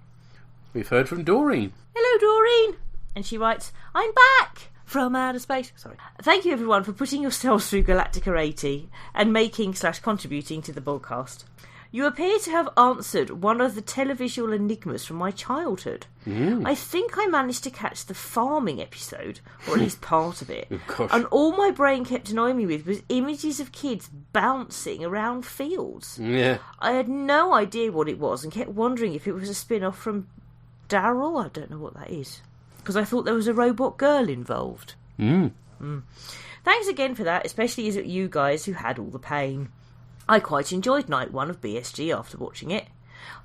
We've heard from Doreen. Hello, Doreen. And she writes, I'm back from outer space. Sorry. Thank you, everyone, for putting yourselves through Galactica 80 and making/contributing to the Borgcast. You appear to have answered one of the televisual enigmas from my childhood. I think I managed to catch the farming episode, or at least part of it. Gosh. And all my brain kept annoying me with was images of kids bouncing around fields. Yeah. I had no idea what it was and kept wondering if it was a spin-off from Daryl. I don't know what that is. Because I thought there was a robot girl involved. Thanks again for that, especially as it you guys who had all the pain. I quite enjoyed night 1 of BSG after watching it.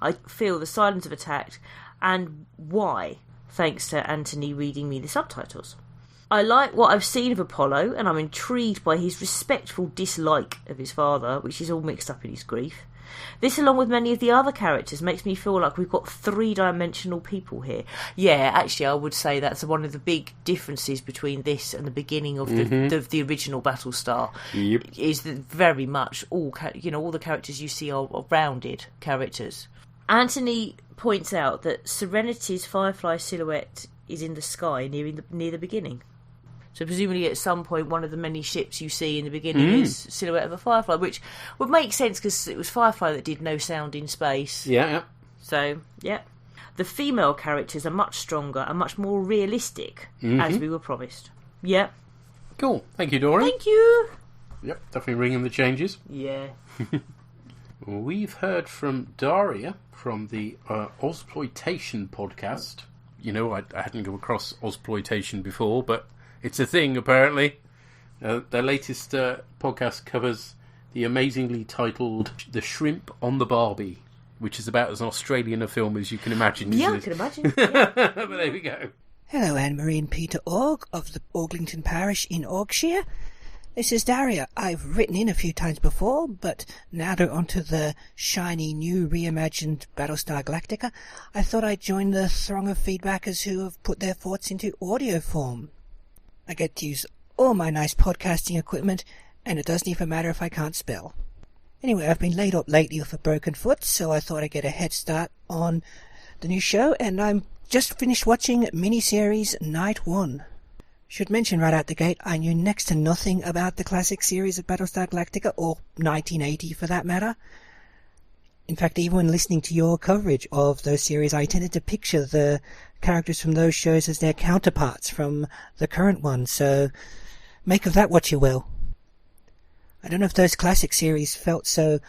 I feel the silence of attack and why, thanks to Anthony reading me the subtitles. I like what I've seen of Apollo, and I'm intrigued by his respectful dislike of his father, which is all mixed up in his grief. This, along with many of the other characters, makes me feel like we've got three-dimensional people here. Yeah, actually, I would say that's one of the big differences between this and the beginning of the original Battlestar. Yep. Is that very much all the characters you see are rounded characters. Anthony points out that Serenity's Firefly silhouette is in the sky near the beginning. So presumably at some point one of the many ships you see in the beginning is silhouette of a Firefly, which would make sense because it was Firefly that did no sound in space. Yeah. So, yeah. The female characters are much stronger and much more realistic, as we were promised. Yeah. Cool. Thank you, Dora. Thank you. Yep, definitely ringing the changes. Yeah. We've heard from Daria from the Ozploitation podcast. You know, I hadn't come across Ozploitation before, but it's a thing, apparently. Their latest podcast covers the amazingly titled The Shrimp on the Barbie, which is about as Australian a film as you can imagine. Yeah, I can imagine. Yeah. But there we go. Hello, Anne-Marie and Peter Org of the Orglington Parish in Orgshire. This is Daria. I've written in a few times before, but now they're onto the shiny, new, reimagined Battlestar Galactica. I thought I'd join the throng of feedbackers who have put their thoughts into audio form. I get to use all my nice podcasting equipment, and it doesn't even matter if I can't spell. Anyway, I've been laid up lately with a broken foot, so I thought I'd get a head start on the new show, and I'm just finished watching miniseries Night 1. Should mention right out the gate, I knew next to nothing about the classic series of Battlestar Galactica, or 1980 for that matter. In fact, even when listening to your coverage of those series, I tended to picture the characters from those shows as their counterparts from the current one, so make of that what you will. I don't know if those classic series felt so,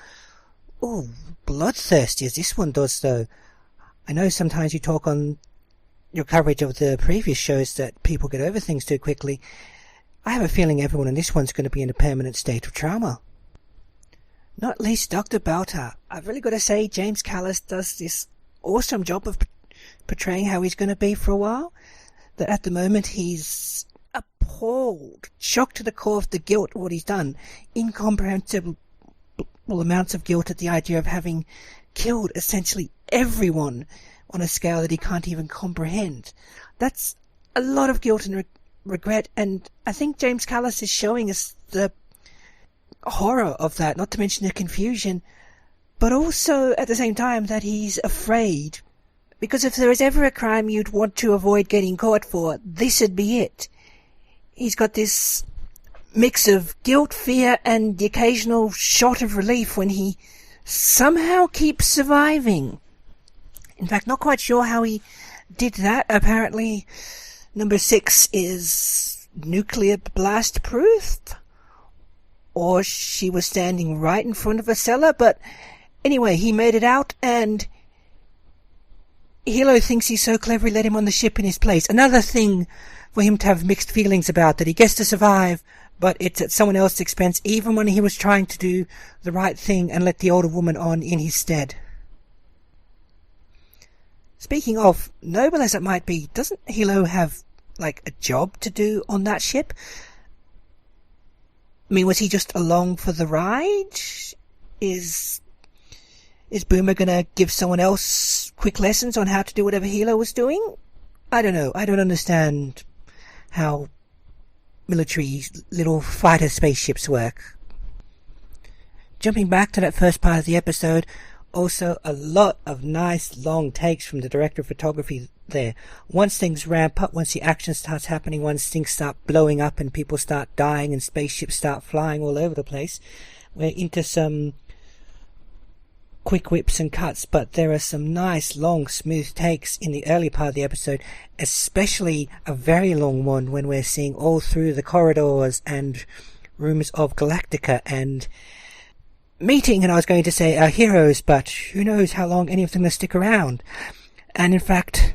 bloodthirsty as this one does, though. I know sometimes you talk on your coverage of the previous shows that people get over things too quickly. I have a feeling everyone in this one's going to be in a permanent state of trauma. Not least Dr. Baltar. I've really got to say, James Callis does this awesome job of portraying how he's going to be for a while. That at the moment he's appalled, shocked to the core of the guilt of what he's done. Incomprehensible amounts of guilt at the idea of having killed essentially everyone on a scale that he can't even comprehend. That's a lot of guilt and regret, and I think James Callis is showing us the horror of that, not to mention the confusion, but also at the same time that he's afraid. Because if there is ever a crime you'd want to avoid getting caught for, this would be it. He's got this mix of guilt, fear, and the occasional shot of relief when he somehow keeps surviving. In fact, not quite sure how he did that. Apparently, number 6 is nuclear blast proof, or she was standing right in front of a cellar, but anyway, he made it out, and Hilo thinks he's so clever he let him on the ship in his place. Another thing for him to have mixed feelings about, that he gets to survive, but it's at someone else's expense, even when he was trying to do the right thing and let the older woman on in his stead. Speaking of, noble as it might be, doesn't Hilo have, a job to do on that ship? I mean, was he just along for the ride? Is Boomer gonna give someone else quick lessons on how to do whatever Hilo was doing? I don't know. I don't understand how military little fighter spaceships work. Jumping back to that first part of the episode, also a lot of nice long takes from the director of photography there. Once things ramp up, once the action starts happening, once things start blowing up and people start dying and spaceships start flying all over the place, we're into some quick whips and cuts, but there are some nice, long, smooth takes in the early part of the episode, especially a very long one when we're seeing all through the corridors and rooms of Galactica and meeting, and I was going to say our heroes, but who knows how long any of them will stick around. And in fact,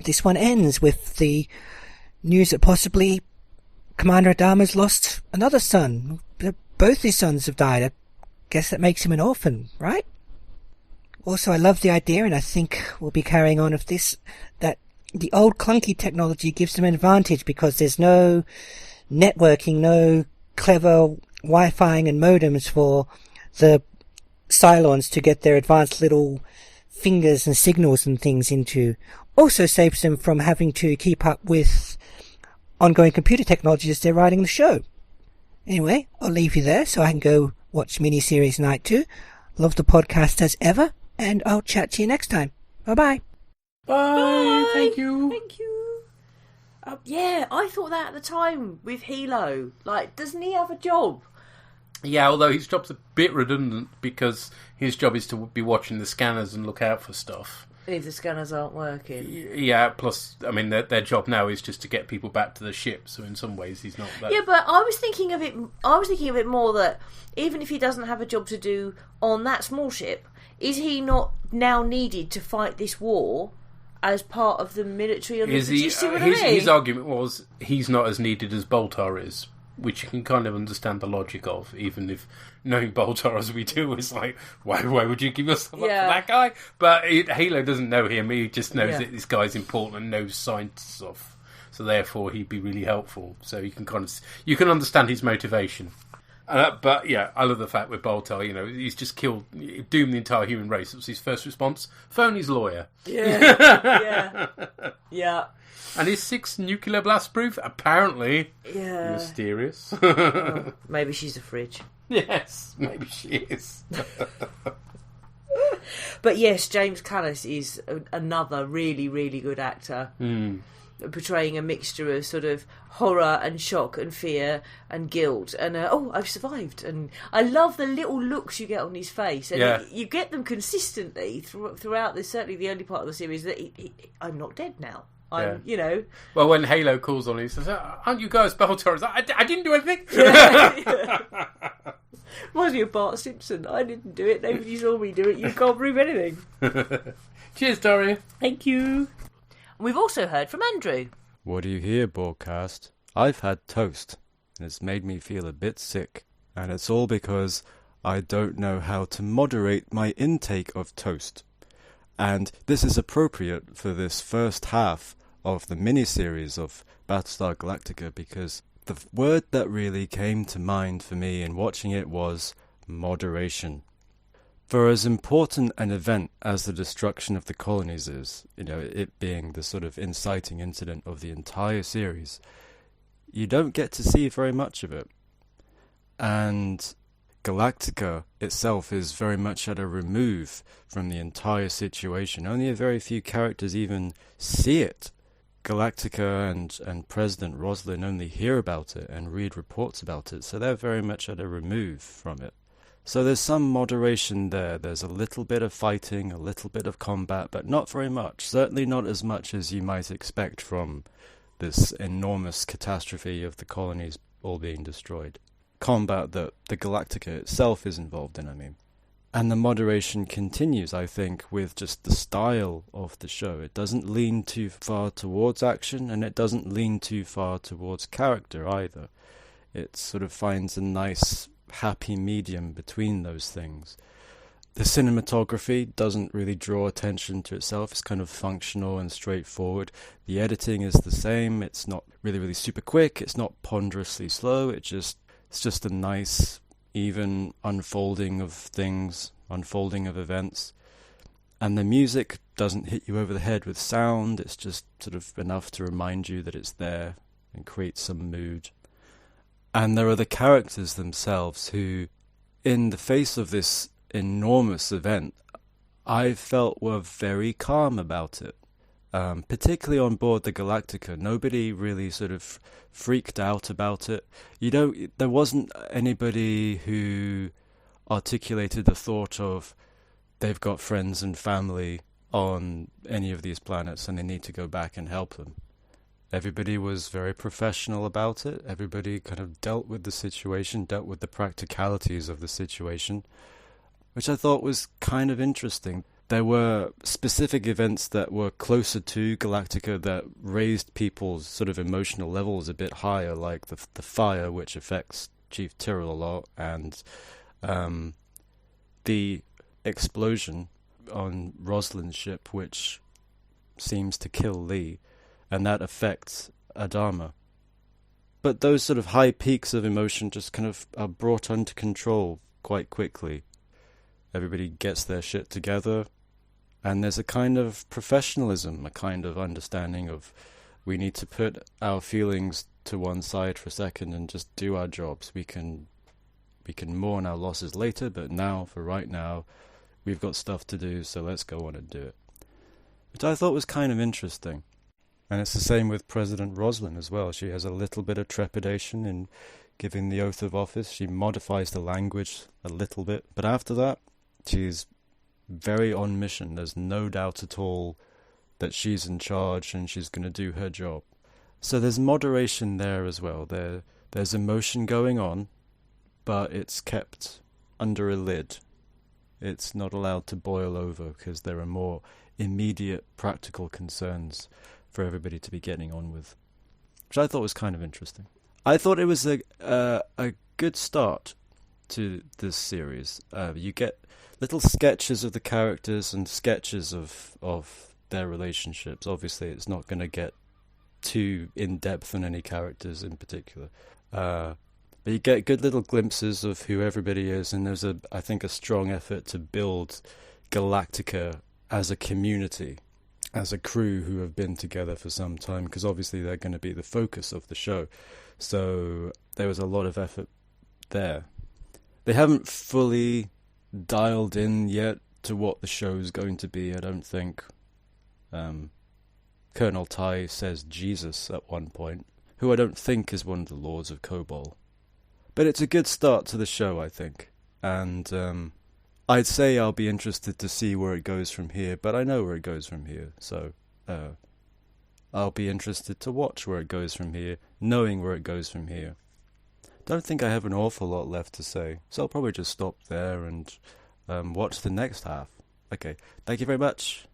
this one ends with the news that possibly Commander Adama's lost another son. Both his sons have died. I guess that makes him an orphan, right? Also, I love the idea, and I think we'll be carrying on with this, that the old clunky technology gives them an advantage because there's no networking, no clever Wi-Fi and modems for the Cylons to get their advanced little fingers and signals and things into. Also saves them from having to keep up with ongoing computer technology as they're writing the show. Anyway, I'll leave you there so I can go watch miniseries Night 2. Love the podcast as ever, and I'll chat to you next time. Bye-bye. Bye. Thank you. Thank you. Yeah, I thought that at the time with Hilo. Like, doesn't he have a job? Yeah, although his job's a bit redundant because his job is to be watching the scanners and look out for stuff. If the scanners aren't working. Yeah, plus, I mean, their job now is just to get people back to the ship, so in some ways he's not that... Yeah, but I was thinking of it more that even if he doesn't have a job to do on that small ship, is he not now needed to fight this war as part of the military? His argument was he's not as needed as Boltar is, which you can kind of understand the logic of, even if knowing Boltar as we do is like, why would you give yourself up for that guy? But Halo doesn't know him, he just knows that this guy's important and knows science stuff, so therefore he'd be really helpful. So you can understand his motivation. But yeah, I love the fact with Boltar, he's just doomed the entire human race. It was his first response: phone his lawyer. Yeah. Yeah. And is 6 nuclear blast proof? Apparently. Yeah. Mysterious. Oh, maybe she's a fridge. Yes, maybe she is. But yes, James Callis is another really, really good actor. Portraying a mixture of sort of horror and shock and fear and guilt and I've survived, and I love the little looks you get on his face, and you get them consistently throughout this, certainly the early part of the series, that I'm not dead now. Well, when Halo calls on him, he says, aren't you guys Boltar? I didn't do anything. Reminds me of Bart Simpson. I didn't do it. Nobody saw me do it. You can't prove anything. Cheers, Dory. Thank you. We've also heard from Andrew. What do you hear, Borgcast? I've had toast, and it's made me feel a bit sick. And it's all because I don't know how to moderate my intake of toast. And this is appropriate for this first half of the miniseries of Battlestar Galactica, because the word that really came to mind for me in watching it was moderation. For as important an event as the destruction of the colonies is, it being the sort of inciting incident of the entire series, you don't get to see very much of it. And Galactica itself is very much at a remove from the entire situation. Only a very few characters even see it. Galactica and President Roslin only hear about it and read reports about it, so they're very much at a remove from it. So there's some moderation there. There's a little bit of fighting, a little bit of combat, but not very much. Certainly not as much as you might expect from this enormous catastrophe of the colonies all being destroyed. Combat that the Galactica itself is involved in, I mean. And the moderation continues, I think, with just the style of the show. It doesn't lean too far towards action, and it doesn't lean too far towards character either. It sort of finds a nice, happy medium between those things. The cinematography doesn't really draw attention to itself. It's kind of functional and straightforward. The editing is the same. It's not really super quick. It's not ponderously slow. It's just a nice, even unfolding of things, unfolding of events. And the music doesn't hit you over the head with sound. It's just sort of enough to remind you that it's there and create some mood. And there are the characters themselves who, in the face of this enormous event, I felt were very calm about it. Particularly on board the Galactica, nobody really sort of freaked out about it. There wasn't anybody who articulated the thought of they've got friends and family on any of these planets and they need to go back and help them. Everybody was very professional about it. Everybody kind of dealt with the situation, dealt with the practicalities of the situation, which I thought was kind of interesting. There were specific events that were closer to Galactica that raised people's sort of emotional levels a bit higher, like the fire, which affects Chief Tyrrell a lot, and the explosion on Rosalind's ship, which seems to kill Lee, and that affects Adama. But those sort of high peaks of emotion just kind of are brought under control quite quickly. Everybody gets their shit together, and there's a kind of professionalism, a kind of understanding of we need to put our feelings to one side for a second and just do our jobs. We can mourn our losses later, but now, for right now, we've got stuff to do, so let's go on and do it. Which I thought was kind of interesting. And it's the same with President Rosalind as well. She has a little bit of trepidation in giving the oath of office. She modifies the language a little bit. But after that, she's very on mission. There's no doubt at all that she's in charge and she's going to do her job. So there's moderation there as well. There's emotion going on, but it's kept under a lid. It's not allowed to boil over because there are more immediate practical concerns for everybody to be getting on with, which I thought was kind of interesting. I thought it was a good start to this series. You get little sketches of the characters and sketches of their relationships. Obviously, it's not going to get too in-depth on any characters in particular. But you get good little glimpses of who everybody is, and there's I think a strong effort to build Galactica as a community, as a crew who have been together for some time, because obviously they're going to be the focus of the show. So there was a lot of effort there. They haven't fully dialed in yet to what the show's going to be, I don't think. Colonel Tai says Jesus at one point, who I don't think is one of the Lords of Kobol. But it's a good start to the show, I think. And I'd say I'll be interested to see where it goes from here, but I know where it goes from here, so I'll be interested to watch where it goes from here, knowing where it goes from here. Don't think I have an awful lot left to say, so I'll probably just stop there and watch the next half. Okay, thank you very much.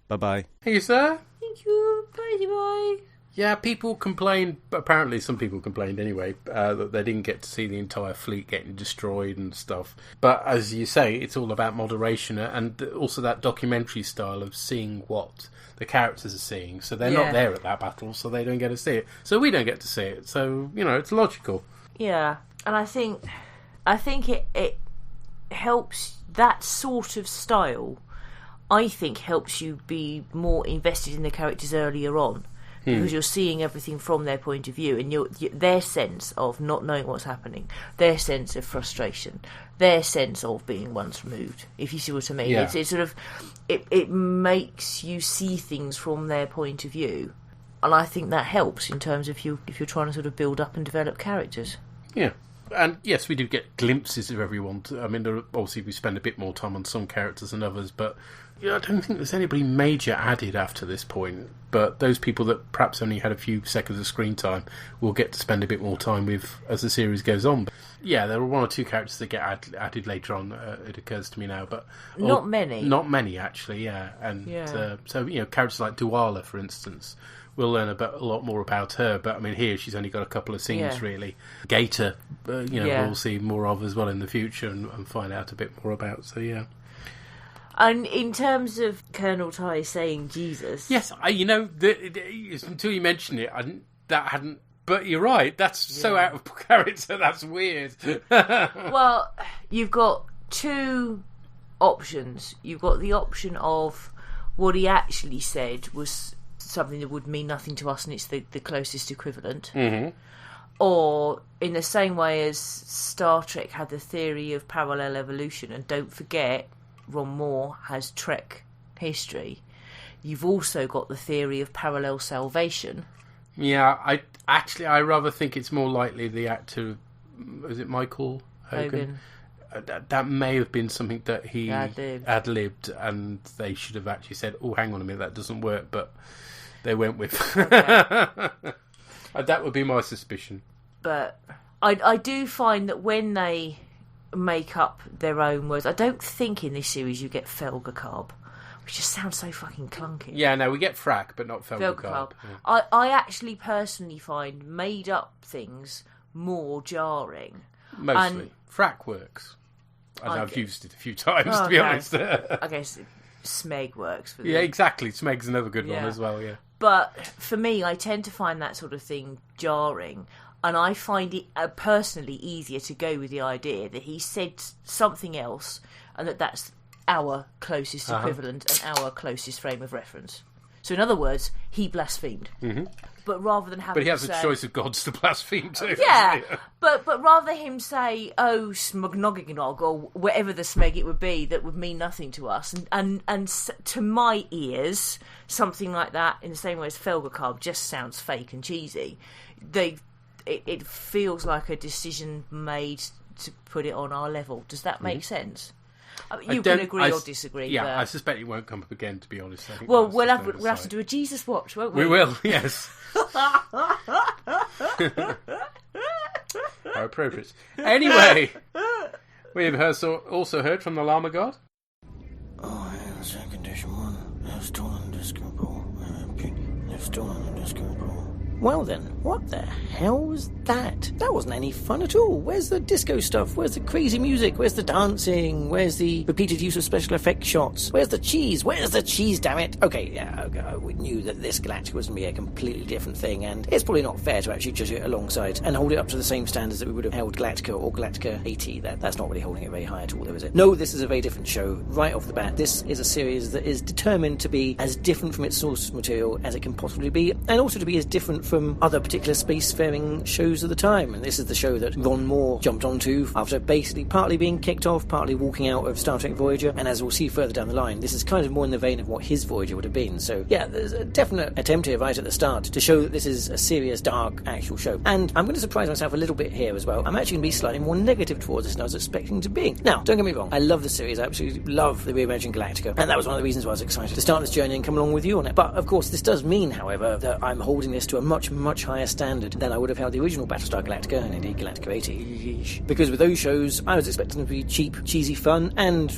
Bye-bye. Thank you, sir. Thank you. Bye-bye. Yeah, people complained, apparently some people complained anyway, that they didn't get to see the entire fleet getting destroyed and stuff. But as you say, it's all about moderation and also that documentary style of seeing what the characters are seeing. So they're not there at that battle, so they don't get to see it. So we don't get to see it. So, it's logical. Yeah, and I think it helps, that sort of style, I think helps you be more invested in the characters earlier on. Because you're seeing everything from their point of view, and their sense of not knowing what's happening, their sense of frustration, their sense of being once removed. If you see what I mean, it's sort of it makes you see things from their point of view, and I think that helps in terms of if you're trying to sort of build up and develop characters. Yeah. And yes, we do get glimpses of everyone. I mean, obviously we spend a bit more time on some characters than others, but I don't think there's anybody major added after this point. But those people that perhaps only had a few seconds of screen time will get to spend a bit more time with as the series goes on. But yeah, there are one or two characters that get added later on, it occurs to me now. But not many. Not many, actually, yeah. And so, characters like Duala, for instance, we'll learn a lot more about her, but I mean, here she's only got a couple of scenes, really. Gator, we'll see more of as well in the future and find out a bit more about, so yeah. And in terms of Colonel Tai saying Jesus... Yes, until you mentioned it, that hadn't... But you're right, that's so out of character, that's weird. Well, you've got two options. You've got the option of what he actually said was something that would mean nothing to us and it's the closest equivalent. Mm-hmm. Or in the same way as Star Trek had the theory of parallel evolution, and don't forget Ron Moore has Trek history, you've also got the theory of parallel salvation. Yeah, I rather think it's more likely the actor, is it Michael Hogan? that may have been something that he Ad-libbed. ad-libbed, and they should have actually said, "Oh, hang on a minute, that doesn't work," but they went with. That would be my suspicion. But I do find that when they make up their own words, I don't think in this series you get Felgacarb, which just sounds so fucking clunky. Yeah, no, we get frack, but not Felgacarb. Yeah. I actually personally find made up things more jarring. Mostly. Frack works. And I've used it a few times, to be honest. I guess Smeg works for them. Yeah, exactly. Smeg's another good one as well, yeah. But for me, I tend to find that sort of thing jarring. And I find it personally easier to go with the idea that he said something else and that's our closest equivalent and our closest frame of reference. So in other words, he blasphemed. Mm-hmm. But rather than having But he has a choice of gods to blaspheme too. Yeah, but rather him say, oh, smugnogging or whatever the smeg it would be, that would mean nothing to us. And to my ears, something like that, in the same way as Felgacarb, just sounds fake and cheesy. It feels like a decision made to put it on our level. Does that make sense? I mean, you can agree or disagree. Yeah, but I suspect it won't come up again, to be honest. I think well, we'll have to do a Jesus watch, won't we? We will, yes. How appropriate. Anyway, we've also heard from the Llama God. Oh, hands in condition 1. There's still on the disco ball. There's still on the disco ball. Well then, what the hell was that? That wasn't any fun at all. Where's the disco stuff? Where's the crazy music? Where's the dancing? Where's the repeated use of special effect shots? Where's the cheese? Where's the cheese, damn it? Okay, we knew that this Galactica was going to be a completely different thing, and it's probably not fair to actually judge it alongside and hold it up to the same standards that we would have held Galactica or Galactica 80. That's not really holding it very high at all, though, is it? No, this is a very different show. Right off the bat, this is a series that is determined to be as different from its source material as it can possibly be, and also to be as different from other particular spacefaring shows of the time. And this is the show that Ron Moore jumped onto after basically partly being kicked off, partly walking out of Star Trek Voyager, and as we'll see further down the line, this is kind of more in the vein of what his Voyager would have been. So yeah, there's a definite attempt here right at the start to show that this is a serious, dark, actual show. And I'm going to surprise myself a little bit here as well. I'm actually going to be slightly more negative towards this than I was expecting to be. Now, don't get me wrong, I love the series, I absolutely love the reimagined Galactica, and that was one of the reasons why I was excited to start this journey and come along with you on it. But of course, this does mean, however, that I'm holding this to a much, much higher standard than I would have held the original Battlestar Galactica and indeed Galactica 80. Because with those shows, I was expecting them to be cheap, cheesy fun, and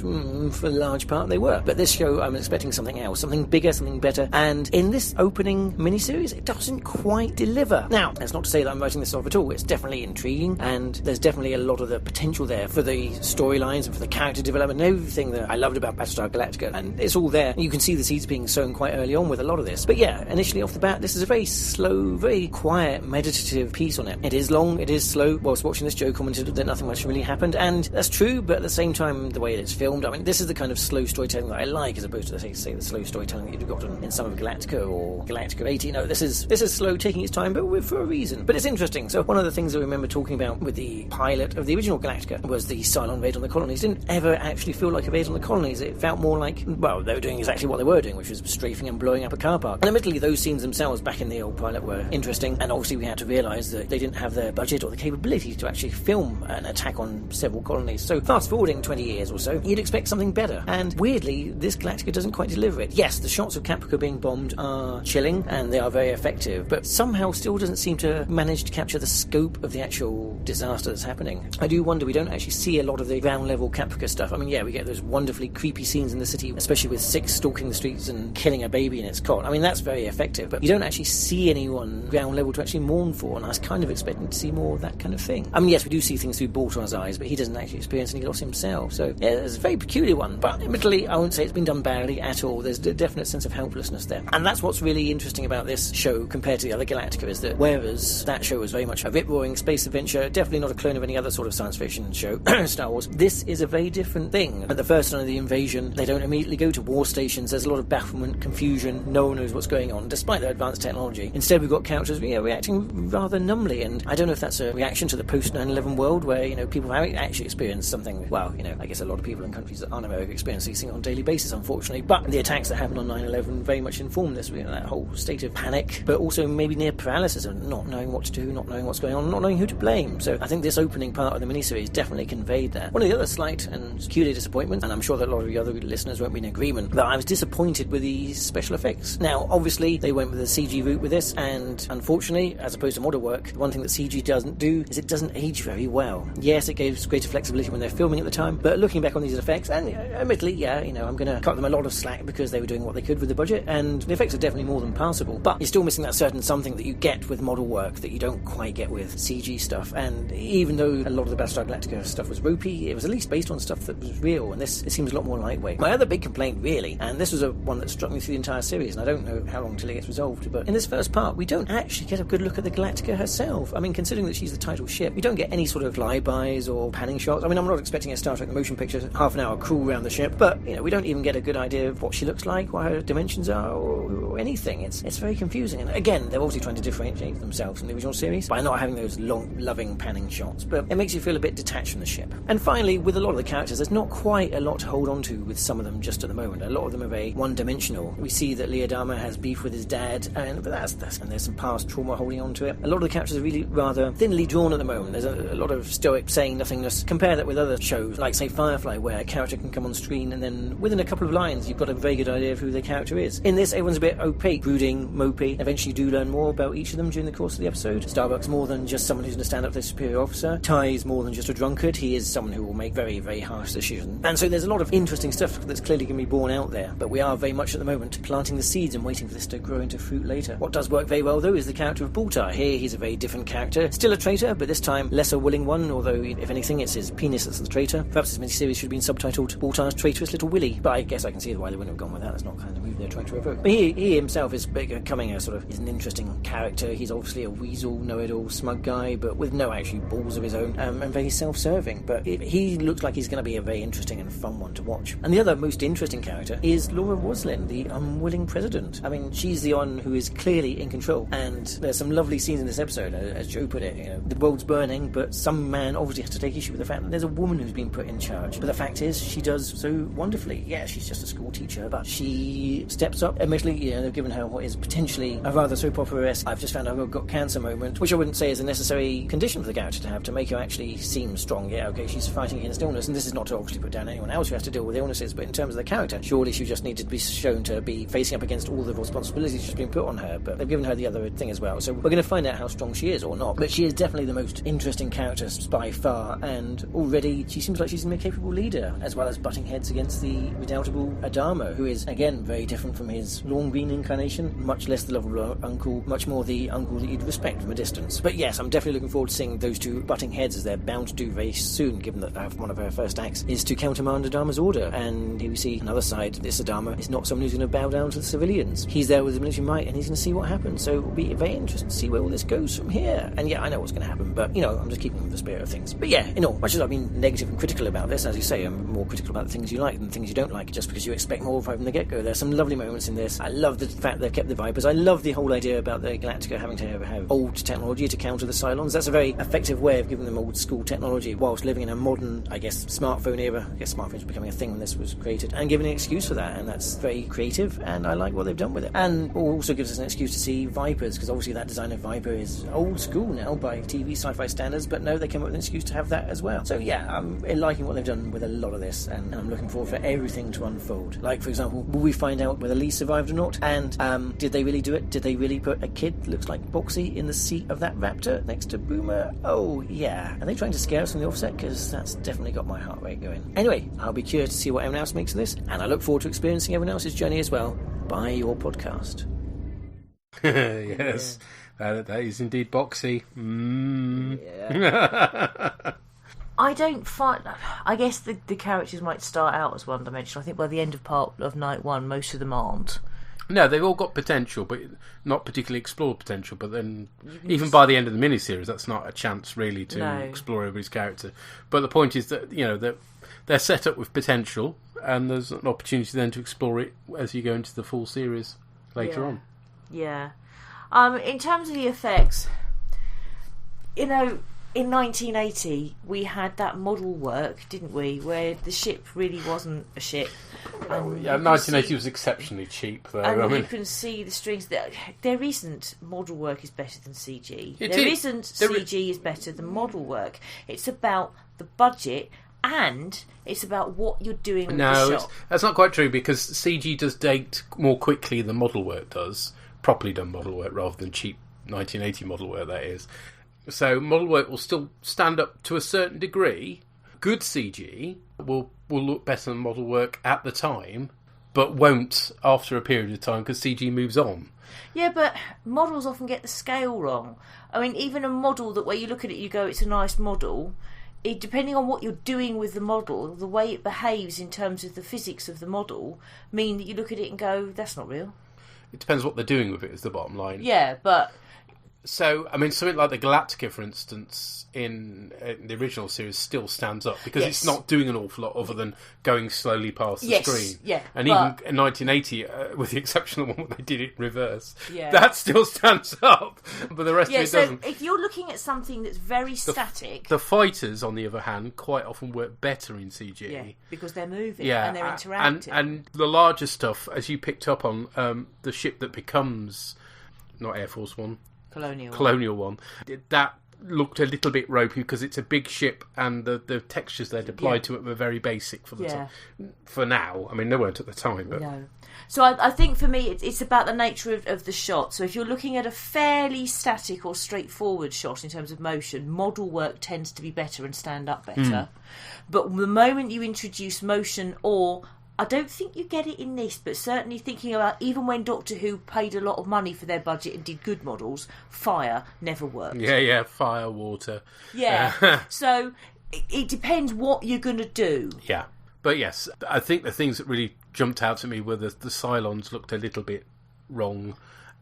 for a large part they were. But this show, I'm expecting something else, something bigger, something better, and in this opening miniseries, it doesn't quite deliver. Now, that's not to say that I'm writing this off at all. It's definitely intriguing, and there's definitely a lot of the potential there for the storylines and for the character development and everything that I loved about Battlestar Galactica, and it's all there. You can see the seeds being sown quite early on with a lot of this. But yeah, initially off the bat, this is a very slow, very quiet, meditative piece on it. It is long, it is slow. Whilst watching this, Joe commented that nothing much really happened, and that's true, but at the same time, the way it's filmed, I mean, this is the kind of slow storytelling that I like, as opposed to, say the slow storytelling that you'd have gotten in some of Galactica or Galactica 80. No, this is slow, taking its time, but for a reason. But it's interesting. So one of the things I remember talking about with the pilot of the original Galactica was the Cylon raid on the colonies. It didn't ever actually feel like a raid on the colonies. It felt more like, well, they were doing exactly what they were doing, which was strafing and blowing up a car park. And admittedly, those scenes themselves back in the old pilot were interesting, and obviously we had to realise that they didn't have the budget or the capability to actually film an attack on several colonies. So fast forwarding 20 years or so, you'd expect something better. And weirdly, this Galactica doesn't quite deliver it. Yes, the shots of Caprica being bombed are chilling and they are very effective, but somehow still doesn't seem to manage to capture the scope of the actual disaster that's happening. I do wonder, we don't actually see a lot of the ground level Caprica stuff. I mean, yeah, we get those wonderfully creepy scenes in the city, especially with Six stalking the streets and killing a baby in its cot. I mean, that's very effective, but you don't actually see anyone ground level to actually mourn for, and I was kind of expecting to see more of that kind of thing. I mean, yes, we do see things through Baltar's eyes, but he doesn't actually experience any loss himself. So, yeah, it's a very peculiar one, but admittedly, I won't say it's been done badly at all. There's a definite sense of helplessness there. And that's what's really interesting about this show compared to the other Galactica, is that whereas that show was very much a rip-roaring space adventure, definitely not a clone of any other sort of science fiction show, Star Wars, this is a very different thing. At the first time of the invasion, they don't immediately go to war stations. There's a lot of bafflement, confusion, no one knows what's going on, despite their advanced technology. Instead, we've got characters reacting rather numbly really. And I don't know if that's a reaction to the post 9/11 world where, you know, people have actually experienced something. Well, you know, I guess a lot of people in countries that aren't America experience these things on a daily basis, unfortunately. But the attacks that happened on 9/11 very much informed this, you know, that whole state of panic, but also maybe near paralysis of not knowing what to do, not knowing what's going on, not knowing who to blame. So I think this opening part of the miniseries definitely conveyed that. One of the other slight and securely disappointments, and I'm sure that a lot of the other listeners won't be in agreement, that I was disappointed with the special effects. Now, obviously, they went with the CG route with this, and unfortunately, as opposed to model work, the one thing that CG doesn't do is it doesn't age very well. Yes, it gives greater flexibility when they're filming at the time, but looking back on these effects, and admittedly, yeah, you know, I'm going to cut them a lot of slack because they were doing what they could with the budget, and the effects are definitely more than passable, but you're still missing that certain something that you get with model work that you don't quite get with CG stuff. And even though a lot of the Battlestar Galactica stuff was ropey, it was at least based on stuff that was real, and this, it seems a lot more lightweight. My other big complaint, really, and this was one that struck me through the entire series, and I don't know how long till it gets resolved, but in this first part, we don't actually get a good look at the Galactica herself. I mean, considering that she's the title ship, we don't get any sort of flybys or panning shots. I mean, I'm not expecting a Star Trek the motion picture, half an hour crawl around the ship, but, you know, we don't even get a good idea of what she looks like, what her dimensions are, or anything. It's very confusing. And again, they're obviously trying to differentiate themselves from the original series by not having those long, loving panning shots, but it makes you feel a bit detached from the ship. And finally, with a lot of the characters, there's not quite a lot to hold on to with some of them just at the moment. A lot of them are very one-dimensional. We see that Leodama has beef with his dad, but that's and there's some past trauma holding on to it. A lot of the characters are really rather thinly drawn at the moment. There's a lot of stoic saying nothingness. Compare that with other shows, like, say, Firefly, where a character can come on screen and then within a couple of lines you've got a very good idea of who the character is. In this, everyone's a bit opaque, brooding, mopey. Eventually you do learn more about each of them during the course of the episode. Starbuck's more than just someone who's going to stand up to their superior officer. Ty is more than just a drunkard. He is someone who will make very, very harsh decisions. And so there's a lot of interesting stuff that's clearly going to be born out there, but we are very much at the moment planting the seeds and waiting for this to grow into fruit later. What does work very well, though, is the character of Baltar. Here he's a very different character. Still a traitor, but this time less a willing one, although if anything it's his penis that's the traitor. Perhaps this miniseries should have been subtitled Baltar's Traitorous Little Willy, but I guess I can see why they wouldn't have gone with that. That's not kind of the move they're trying to evoke. But he himself is becoming a sort of, he's an interesting character. He's obviously a weasel, know-it-all, smug guy, but with no actually balls of his own, and very self-serving. But he looks like he's going to be a very interesting and fun one to watch. And the other most interesting character is Laura Waslin, the unwilling president. I mean, she's the one who is clearly in control, and there's some lovely scenes in this episode, as Joe put it, you know, the world's burning, but some man obviously has to take issue with the fact that there's a woman who's been put in charge. But the fact is, she does so wonderfully. Yeah, she's just a school teacher, but she steps up. Admittedly, you know, they've given her what is potentially a rather soap opera-esque, I've just found I've got cancer moment, which I wouldn't say is a necessary condition for the character to have to make her actually seem strong. Yeah, okay, she's fighting against illness, and this is not to obviously put down anyone else who has to deal with illnesses, but in terms of the character, surely she just needed to be shown to be facing up against all the responsibilities she's been put on her, but they've given her the other thing as well, so we're going to find out how strong she is or not. But she is definitely the most interesting character by far, and already she seems like she's a capable leader, as well as butting heads against the redoubtable Adama, who is, again, very different from his Lorne Green incarnation, much less the lovable uncle, much more the uncle that you'd respect from a distance. But yes, I'm definitely looking forward to seeing those two butting heads, as they're bound to do very soon, given that one of her first acts is to countermand Adama's order. And here we see another side. This Adama is not someone who's going to bow down to the civilians. He's there with his military might, and he's going to see what happens. So it'll be very interesting to see where all this goes from here. And yeah, I know what's going to happen, but, you know, I'm just keeping with the spirit of things. But yeah, you know, much as I've been negative and critical about this, as you say, I'm more critical about the things you like than the things you don't like, just because you expect more right from the get-go. There's some lovely moments in this. I love the fact they've kept the Vipers. I love the whole idea about the Galactica having to have old technology to counter the Cylons. That's a very effective way of giving them old school technology whilst living in a modern, I guess, smartphone era. I guess smartphones were becoming a thing when this was created, and giving an excuse for that, and that's very creative, and I like what they've done with it. And also gives us an excuse to see Vipers, because obviously that design of Viper is old school now by TV sci-fi standards, but no, they came up with an excuse to have that as well. So yeah, I'm liking what they've done with a lot of this, and I'm looking forward for everything to unfold. Like, for example, will we find out whether Lee survived or not? And did they really do it? Did they really put a kid that looks like Boxy in the seat of that Raptor next to Boomer? Oh yeah. Are they trying to scare us from the offset? Because that's definitely got my heart rate going. Anyway, I'll be curious to see what everyone else makes of this, and I look forward to experiencing everyone else's journey as well by your podcast. Yes, yeah. That is indeed Boxy. Yeah. I don't find... I guess the characters might start out as one-dimensional. I think by the end of night one, most of them aren't. No, they've all got potential, but not particularly explored potential. But then, even by the end of the miniseries, that's not a chance really to explore everybody's character. But the point is that, you know, that they're set up with potential, and there's an opportunity then to explore it as you go into the full series later on. Yeah. In terms of the effects, you know, in 1980 we had that model work, didn't we, where the ship really wasn't a ship. And 1980 was exceptionally cheap, though. And you can see the strings. There isn't model work is better than CG. CG is better than model work. It's about the budget, and it's about what you're doing with the shot. That's not quite true, because CG does date more quickly than model work does. Properly done model work rather than cheap 1980 model work, that is. So model work will still stand up to a certain degree. Good CG will look better than model work at the time, but won't after a period of time because CG moves on. Yeah, but models often get the scale wrong. I mean, even a model that where you look at it, you go, it's a nice model. Depending on what you're doing with the model, the way it behaves in terms of the physics of the model, mean that you look at it and go, that's not real. It depends what they're doing with it, is the bottom line. Yeah, but... So, I mean, something like the Galactica, for instance, in the original series still stands up because it's not doing an awful lot other than going slowly past the screen. Yeah, and even in 1980, with the exception of the one where they did it in reverse, that still stands up, but the rest of it doesn't. So if you're looking at something that's very static... The fighters, on the other hand, quite often work better in CG. Yeah, because they're moving and they're interacting. And the larger stuff, as you picked up on, the ship that becomes... Not Air Force One. Colonial one. That looked a little bit ropey because it's a big ship and the textures they'd applied to it were very basic for the time. For now. I mean, they weren't at the time. But... No. So I think for me it's about the nature of the shot. So if you're looking at a fairly static or straightforward shot in terms of motion, model work tends to be better and stand up better. But the moment you introduce motion, or... I don't think you get it in this, but certainly thinking about even when Doctor Who paid a lot of money for their budget and did good models, fire never worked. Yeah, fire, water. Yeah, so it depends what you're going to do. Yeah, but yes, I think the things that really jumped out at me were the Cylons looked a little bit wrong.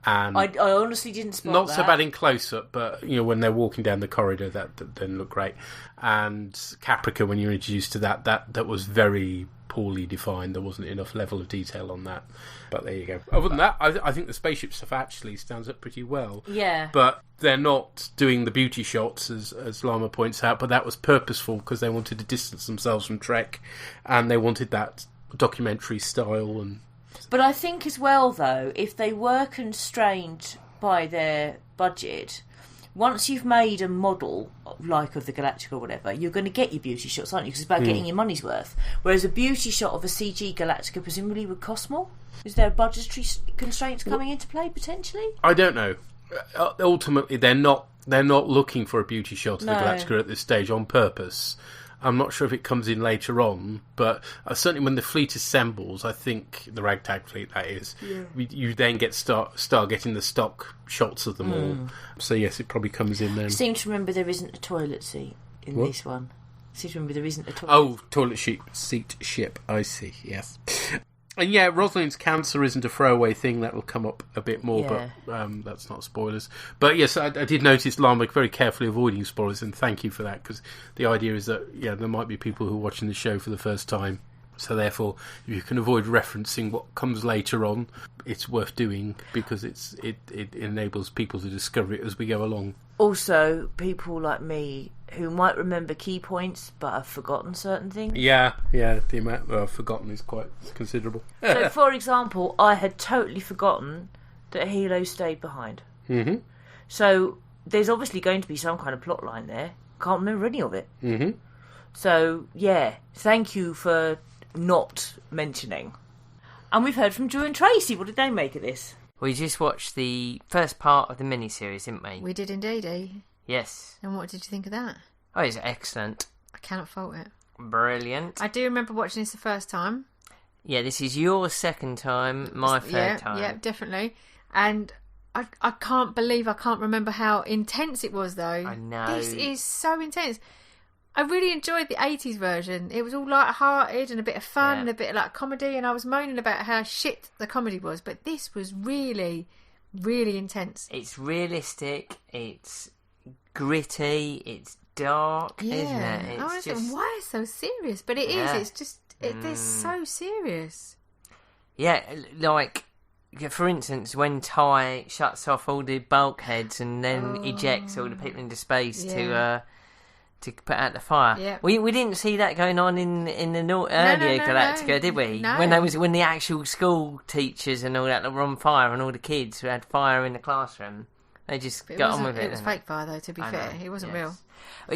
And I honestly didn't spot not that. so bad in close-up, but when they're walking down the corridor, that didn't look great. And Caprica, when you're introduced to that was very poorly defined. There wasn't enough level of detail on that. But there you go. Other than that, I think the spaceship stuff actually stands up pretty well. Yeah. But they're not doing the beauty shots, as Lama points out, but that was purposeful because they wanted to distance themselves from Trek, and they wanted that documentary style. But I think as well, though, if they were constrained by their budget, once you've made a model, like of the Galactica or whatever, you're going to get your beauty shots, aren't you? Because it's about getting your money's worth. Whereas a beauty shot of a CG Galactica presumably would cost more. Is there budgetary constraints coming into play, potentially? I don't know. Ultimately, they're not looking for a beauty shot of the Galactica at this stage on purpose. I'm not sure if it comes in later on, but certainly when the fleet assembles, I think the ragtag fleet, that is, you then start getting the stock shots of them all. So yes, it probably comes in then. I seem to remember there isn't a toilet seat in this one. I seem to remember there isn't a toilet seat ship. I see. Yes. And yeah, Rosalind's cancer isn't a throwaway thing. That will come up a bit more, but that's not spoilers. But yes, I did notice Lama very carefully avoiding spoilers, and thank you for that, because the idea is that there might be people who are watching the show for the first time. So therefore, if you can avoid referencing what comes later on, it's worth doing, because it enables people to discover it as we go along. Also, people like me who might remember key points but have forgotten certain things. Yeah, the amount I've forgotten is quite considerable. So, for example, I had totally forgotten that Hilo stayed behind. Mm-hmm. So, there's obviously going to be some kind of plot line there. Can't remember any of it. Mm-hmm. So, yeah, thank you for not mentioning. And we've heard from Drew and Tracy. What did they make of this? We just watched the first part of the mini-series, didn't we? We did indeed, Yes. And what did you think of that? Oh, it's excellent. I cannot fault it. Brilliant. I do remember watching this the first time. Yeah, this is your second time, my third time. Yeah, definitely. And I can't remember how intense it was, though. I know. This is so intense. I really enjoyed the 80s version. It was all light-hearted and a bit of fun and a bit of like comedy, and I was moaning about how shit the comedy was, but this was really, really intense. It's realistic, it's gritty, it's dark, isn't it? I was just... why it's so serious? But it is. It's just, it's so serious. Yeah, like, for instance, when Ty shuts off all the bulkheads and then ejects all the people into space to put out the fire. Yeah. We didn't see that going on in the earlier Galactica, did we? No. When the actual school teachers and all that were on fire and all the kids who had fire in the classroom, they just got on with it. It was fake fire, though, to be fair. It wasn't real.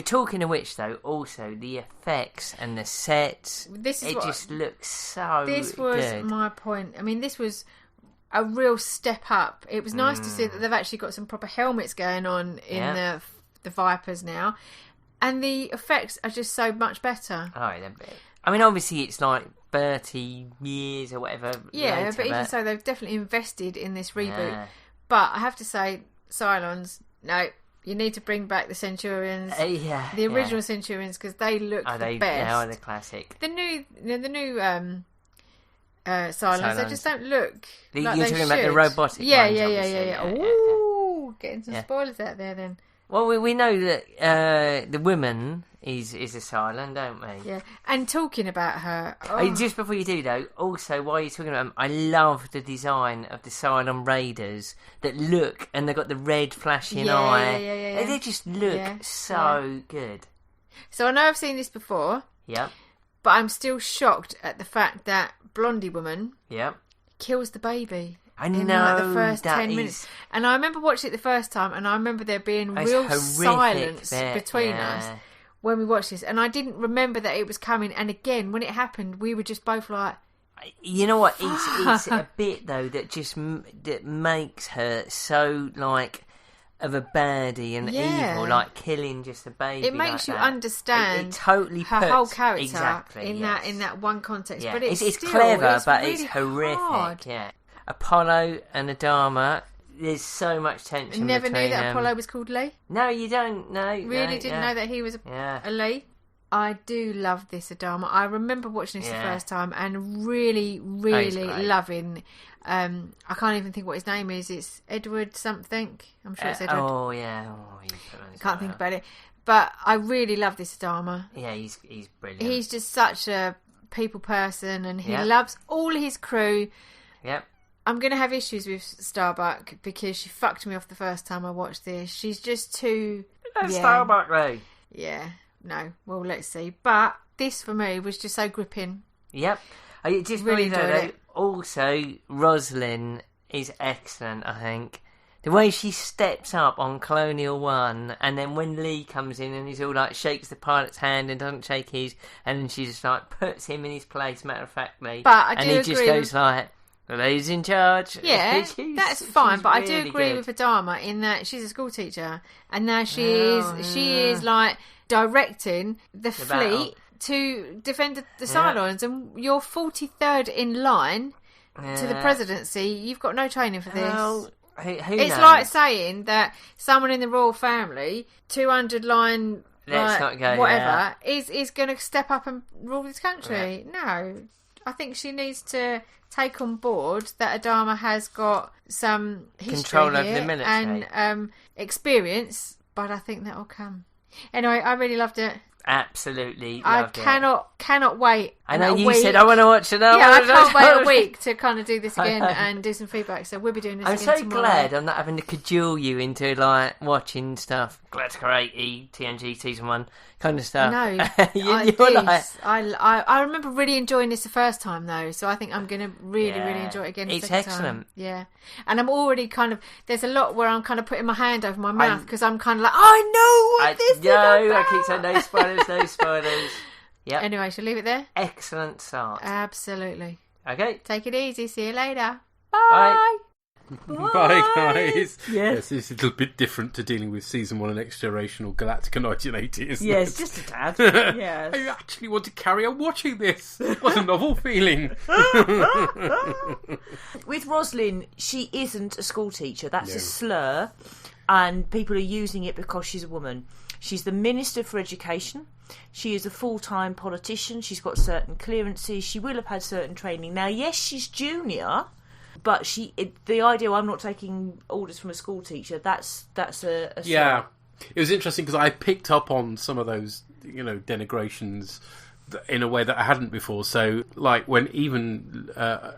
Talking of which, though, also the effects and the sets, just looks so good. This was my point. I mean, this was a real step up. It was nice to see that they've actually got some proper helmets going on in the Vipers now. And the effects are just so much better. Oh, I mean, obviously it's like 30 years or whatever. Yeah, later, but even so, they've definitely invested in this reboot. Yeah. But I have to say, Cylons, no, you need to bring back the Centurions. The original Centurions, because they look the best. They are the classic. The new Cylons, they just don't look like you're they talking should. about the robotic ones, Yeah. Ooh, getting some spoilers out there then. Well, we know that the woman is a Cylon, don't we? Yeah, and talking about her... Just before you do, though, also, while you're talking about them, I love the design of the Cylon Raiders that look, and they've got the red flashing eye. Yeah. They just look so good. So I know I've seen this before. Yeah. But I'm still shocked at the fact that Blondie woman kills the baby. I know, in like the first 10 minutes. And I remember watching it the first time, and I remember there being real silence between us when we watched this. And I didn't remember that it was coming. And again, when it happened, we were just both like... You know what? It's a bit, though, that makes her so, like, of a baddie and evil, like killing just a baby. It makes you understand it totally her puts, whole character exactly, in that one context. Yeah. But it's still, clever, but really it's horrific. Hard. Yeah. Apollo and Adama, there's so much tension. Never between knew that them. Apollo was called Lee. No, you don't know. Really didn't know that he was a Lee. I do love this Adama. I remember watching this the first time and really loving. I can't even think what his name is. It's Edward something. I'm sure it's Edward. Oh yeah. Can't think about it. But I really love this Adama. Yeah, he's brilliant. He's just such a people person, and he loves all his crew. Yep. I'm going to have issues with Starbuck because she fucked me off the first time I watched this. She's just too... Starbuck, though. Yeah, no. Well, let's see. But this, for me, was just so gripping. Yep. I just really enjoyed it. Also, Roslyn is excellent, I think. The way she steps up on Colonial 1, and then when Lee comes in and he's all like, shakes the pilot's hand and doesn't shake his, and then she just like puts him in his place, matter of factly. But I do and he just goes like... Lee's in charge. Yeah, that's fine. But I do agree with Adama in that she's a school teacher, and now she is like directing the fleet to defend the Cylons, and you're 43rd in line to the presidency. You've got no training for this. Well, who it's knows? like saying that someone in the royal family, 200 line, whatever, is going to step up and rule this country. Yeah. No, I think she needs to take on board that Adama has got some history control over the military and experience, but I think that'll come. Anyway, I really loved it. Absolutely loved it. I cannot wait. I know you said I want to watch it. I can't wait a week to kind of do this again and do some feedback. So we'll be doing this again tomorrow. I'm so glad I'm not having to cajole you into like watching stuff. Galactica 80, TNG Season 1 kind of stuff. No, I remember really enjoying this the first time though, so I think I'm going to really enjoy it again the second excellent. Time. Yeah, and I'm already kind of, there's a lot where I'm kind of putting my hand over my mouth because I'm kind of like, I know what this is about. I keep saying no spoilers. Yep. Anyway, shall we leave it there? Excellent start. Absolutely. Okay. Take it easy. See you later. Bye. Bye, guys. Yes, it's a little bit different to dealing with Season 1 and Next Generation or Galactica 1980, isn't it? Yes, just a tad. Yes. I actually want to carry on watching this. What a novel feeling. With Roslyn, she isn't a school teacher. That's a slur, and people are using it because she's a woman. She's the Minister for Education. She is a full-time politician. She's got certain clearances. She will have had certain training. Now, yes, she's junior, but the idea I'm not taking orders from a school teacher, that's a yeah. It was interesting because I picked up on some of those, denigrations in a way that I hadn't before. So, like when even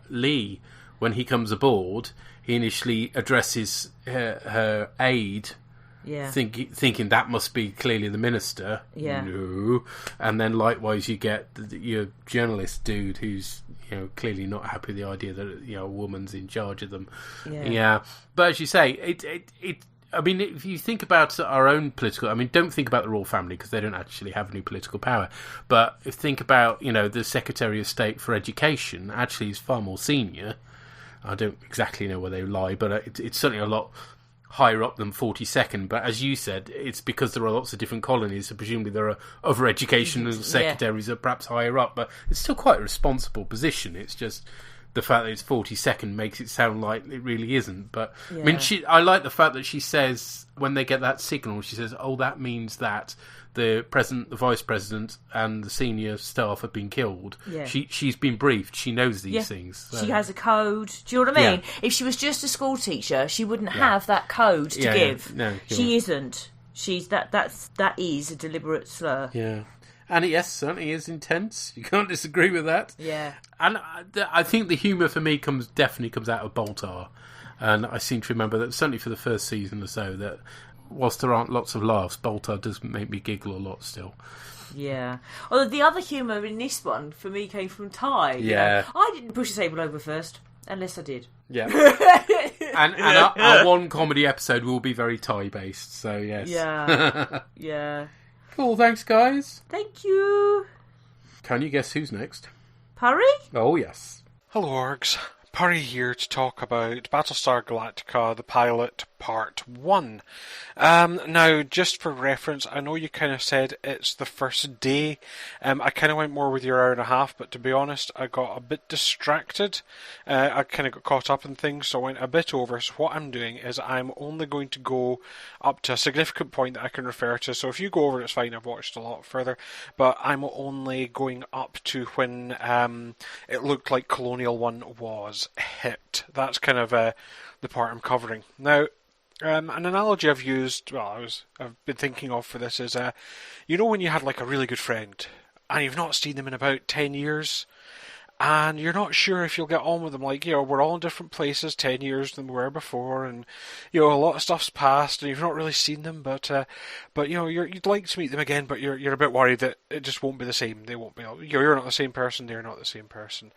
Lee when he comes aboard, he initially addresses her aide, thinking that must be clearly the minister. Yeah. No. And then likewise you get your journalist dude who's clearly not happy with the idea that a woman's in charge of them. Yeah. But as you say, it I mean, if you think about our own political... I mean, don't think about the royal family because they don't actually have any political power. But if think about, the Secretary of State for Education, actually is far more senior. I don't exactly know where they lie, but it's certainly a lot higher up than 42nd. But as you said, it's because there are lots of different colonies, so presumably there are other educational secretaries that are perhaps higher up. But it's still quite a responsible position. It's just... the fact that it's 42nd makes it sound like it really isn't. But I mean, I like the fact that she says when they get that signal, she says, "Oh, that means that the president, the vice president, and the senior staff have been killed." Yeah. She's been briefed. She knows these things. So. She has a code. Do you know what I mean? Yeah. If she was just a school teacher, she wouldn't have that code to give. Yeah. No, she isn't. She's that is a deliberate slur. Yeah. And yes, certainly is intense. You can't disagree with that. Yeah. And I think the humour for me definitely comes out of Baltar. And I seem to remember that certainly for the first season or so, that whilst there aren't lots of laughs, Baltar does make me giggle a lot still. Yeah. Although the other humour in this one, for me, came from Ty. Yeah. I didn't push the table over first, unless I did. Yeah. and our one comedy episode will be very Ty-based, so yes. Yeah. Yeah. Cool, thanks guys. Thank you. Can you guess who's next? Purry? Oh, yes. Hello, orgs. Purry here to talk about Battlestar Galactica, the pilot, Part 1. Now, just for reference, I know you kind of said it's the first day. I kind of went more with your hour and a half, but to be honest, I got a bit distracted. I kind of got caught up in things, so I went a bit over. So what I'm doing is I'm only going to go up to a significant point that I can refer to. So if you go over, it's fine. I've watched a lot further. But I'm only going up to when it looked like Colonial One was hit. That's kind of the part I'm covering. Now, an analogy I've used, I've been thinking of for this is, when you had like a really good friend and you've not seen them in about 10 years and you're not sure if you'll get on with them, like, we're all in different places 10 years than we were before, and, a lot of stuff's passed and you've not really seen them, but you'd like to meet them again, but you're a bit worried that it just won't be the same. They won't be, you're not the same person, they're not the same person.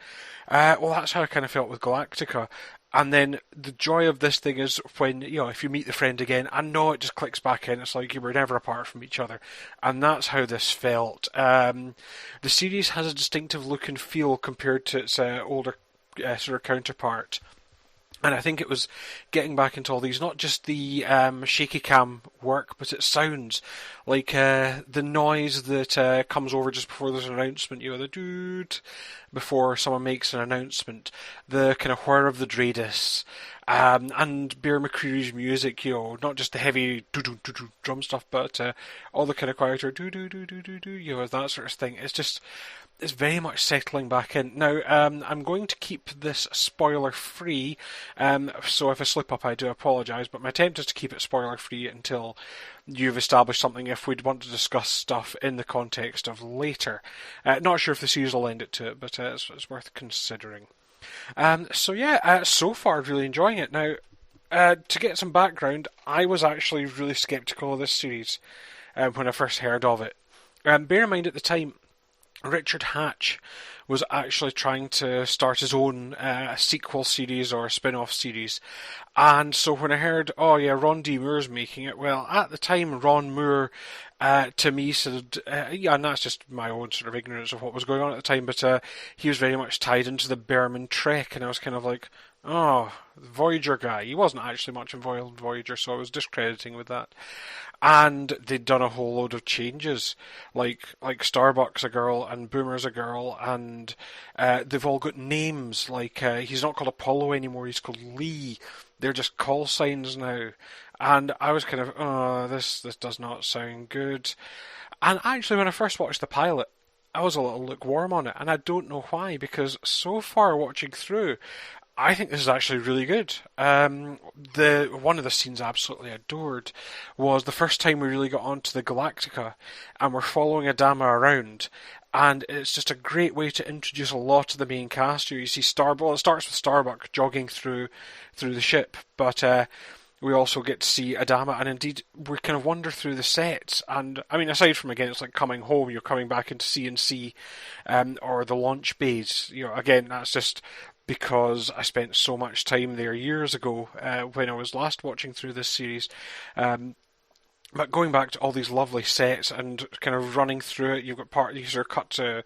Well, that's how I kind of felt with Galactica. And then the joy of this thing is when, if you meet the friend again, I know it just clicks back in. It's like you were never apart from each other. And that's how this felt. The series has a distinctive look and feel compared to its older sort of counterpart. And I think it was getting back into all these, not just the shaky cam work, but it sounds like the noise that comes over just before there's an announcement, the dude, before someone makes an announcement, the kind of whir of the Dreadis, and Bear McCreary's music, not just the heavy do-do-do-do drum stuff, but all the kind of quieter do-do-do-do-do-do, that sort of thing. It's very much settling back in. Now, I'm going to keep this spoiler-free, so if I slip up I do apologise, but my attempt is to keep it spoiler-free until you've established something if we'd want to discuss stuff in the context of later. Not sure if the series will lend it to it, but it's worth considering. So far really enjoying it. Now, to get some background, I was actually really sceptical of this series when I first heard of it. Bear in mind at the time, Richard Hatch was actually trying to start his own sequel series or spin-off series. And so when I heard, Ron D. Moore's making it, well, at the time, Ron Moore, to me, said, and that's just my own sort of ignorance of what was going on at the time, but he was very much tied into the Berman Trek, and I was kind of like, the Voyager guy. He wasn't actually much involved in Voyager, so I was discrediting with that. And they'd done a whole load of changes, like Starbuck's a girl and Boomer's a girl, and they've all got names, like he's not called Apollo anymore, he's called Lee. They're just call signs now. And I was kind of, this does not sound good. And actually, when I first watched the pilot, I was a little lukewarm on it, and I don't know why, because so far watching through, I think this is actually really good. One of the scenes I absolutely adored was the first time we really got onto the Galactica, and we're following Adama around, and it's just a great way to introduce a lot of the main cast. You see Starbuck. It starts with Starbuck jogging through the ship, but we also get to see Adama, and indeed we kind of wander through the sets. And I mean, aside from, again, it's like coming home, you're coming back into C&C or the launch bays. Again, that's just because I spent so much time there years ago when I was last watching through this series. But going back to all these lovely sets and kind of running through it, you've got these are cut to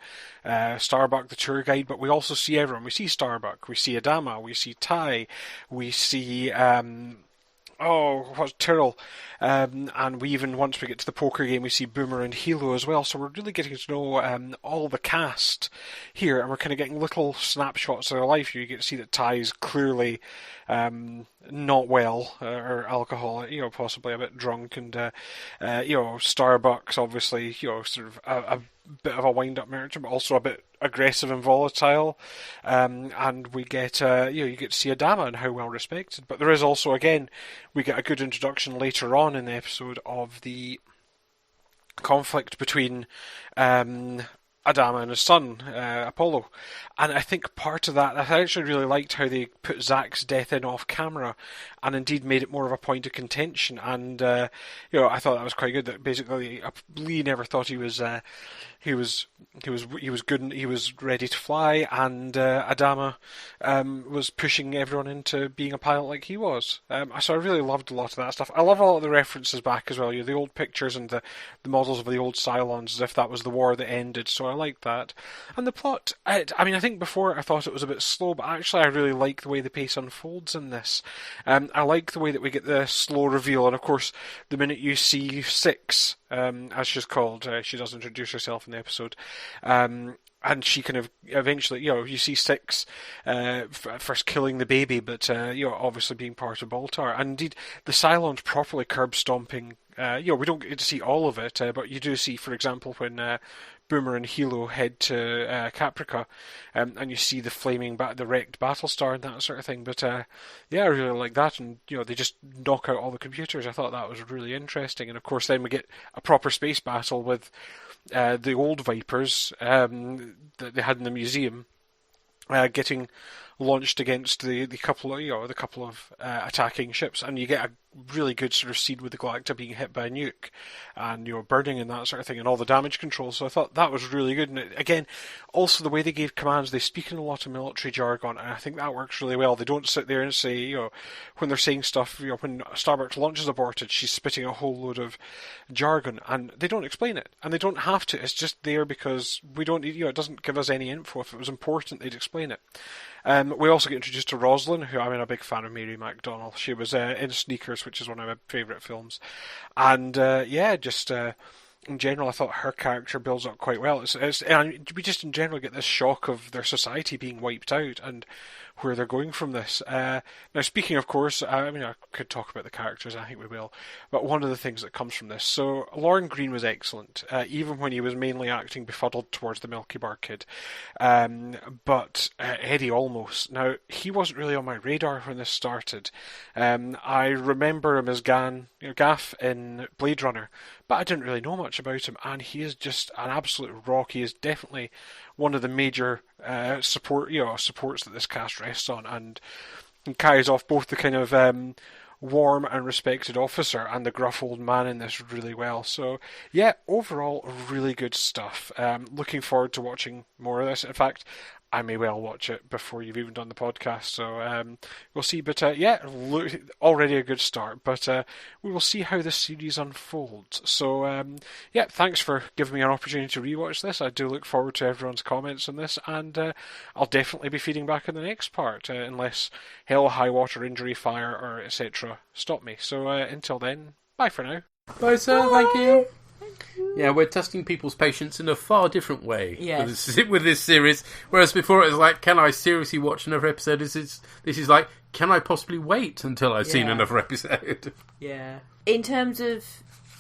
Starbuck, the tour guide, but we also see everyone. We see Starbuck, we see Adama, we see Ty, we see Tyrrell, and we even, once we get to the poker game, we see Boomer and Hilo as well. So we're really getting to know all the cast here, and we're kind of getting little snapshots of their life. You get to see that Ty's clearly not well, or alcoholic, possibly a bit drunk, and Starbuck's obviously, sort of a bit of a wind-up merchant, but also a bit aggressive and volatile. And we get, you get to see Adama and how well respected. But there is also, again, we get a good introduction later on in the episode of the conflict between Adama and his son, Apollo. And I think part of that, I actually really liked how they put Zach's death in off camera, and indeed made it more of a point of contention. And I thought that was quite good. That basically Lee never thought he was good and he was ready to fly, and Adama was pushing everyone into being a pilot like he was. So I really loved a lot of that stuff. I love a lot of the references back as well. The old pictures and the models of the old Cylons, as if that was the war that ended. So I liked that. And the plot, I think before I thought it was a bit slow, but actually I really like the way the pace unfolds in this. I like the way that we get the slow reveal, and of course the minute you see Six, as she's called, she does introduce herself in the episode, and she kind of eventually, you see Six first killing the baby, but obviously being part of Baltar, and indeed the Cylons properly curb stomping. We don't get to see all of it, but you do see, for example, when Boomer and Hilo head to Caprica, and you see the the wrecked Battlestar and that sort of thing. But I really like that, and they just knock out all the computers. I thought that was really interesting, and of course then we get a proper space battle with the old Vipers that they had in the museum, getting launched against the couple of attacking ships, and you get a really good sort of scene with the Galactica being hit by a nuke and burning and that sort of thing, and all the damage control. So I thought that was really good. And again, also the way they gave commands, they speak in a lot of military jargon, and I think that works really well. They don't sit there and say, when they're saying stuff, when Starbuck launch is aborted, she's spitting a whole load of jargon, and they don't explain it, and they don't have to. It's just there because we don't need, it doesn't give us any info. If it was important, they'd explain it. We also get introduced to Rosalind, who I'm a big fan of. Mary McDonnell. She was in Sneakers, which is one of my favourite films, and in general, I thought her character builds up quite well. And we just in general get this shock of their society being wiped out and where they're going from this. Now, speaking, of course, I could talk about the characters, I think we will, but one of the things that comes from this, so Lauren Green was excellent, even when he was mainly acting befuddled towards the Milky Bar kid. But Eddie Olmos, now, he wasn't really on my radar when this started. I remember him as Gaff in Blade Runner, but I didn't really know much about him, and he is just an absolute rock. He is definitely one of the major supports that this cast rests on, and carries off both the kind of warm and respected officer and the gruff old man in this really well. So yeah, overall really good stuff. Looking forward to watching more of this. In fact, I may well watch it before you've even done the podcast, so we'll see. But already a good start, but we will see how this series unfolds. So thanks for giving me an opportunity to rewatch this. I do look forward to everyone's comments on this, and I'll definitely be feeding back in the next part, unless hell, high water, injury, fire, or etc. stop me. So until then, bye for now. Bye, sir. Thank you. Yeah, we're testing people's patience in a far different way with this series. Whereas before it was like, can I seriously watch another episode? This is like, can I possibly wait until I've seen another episode? Yeah. In terms of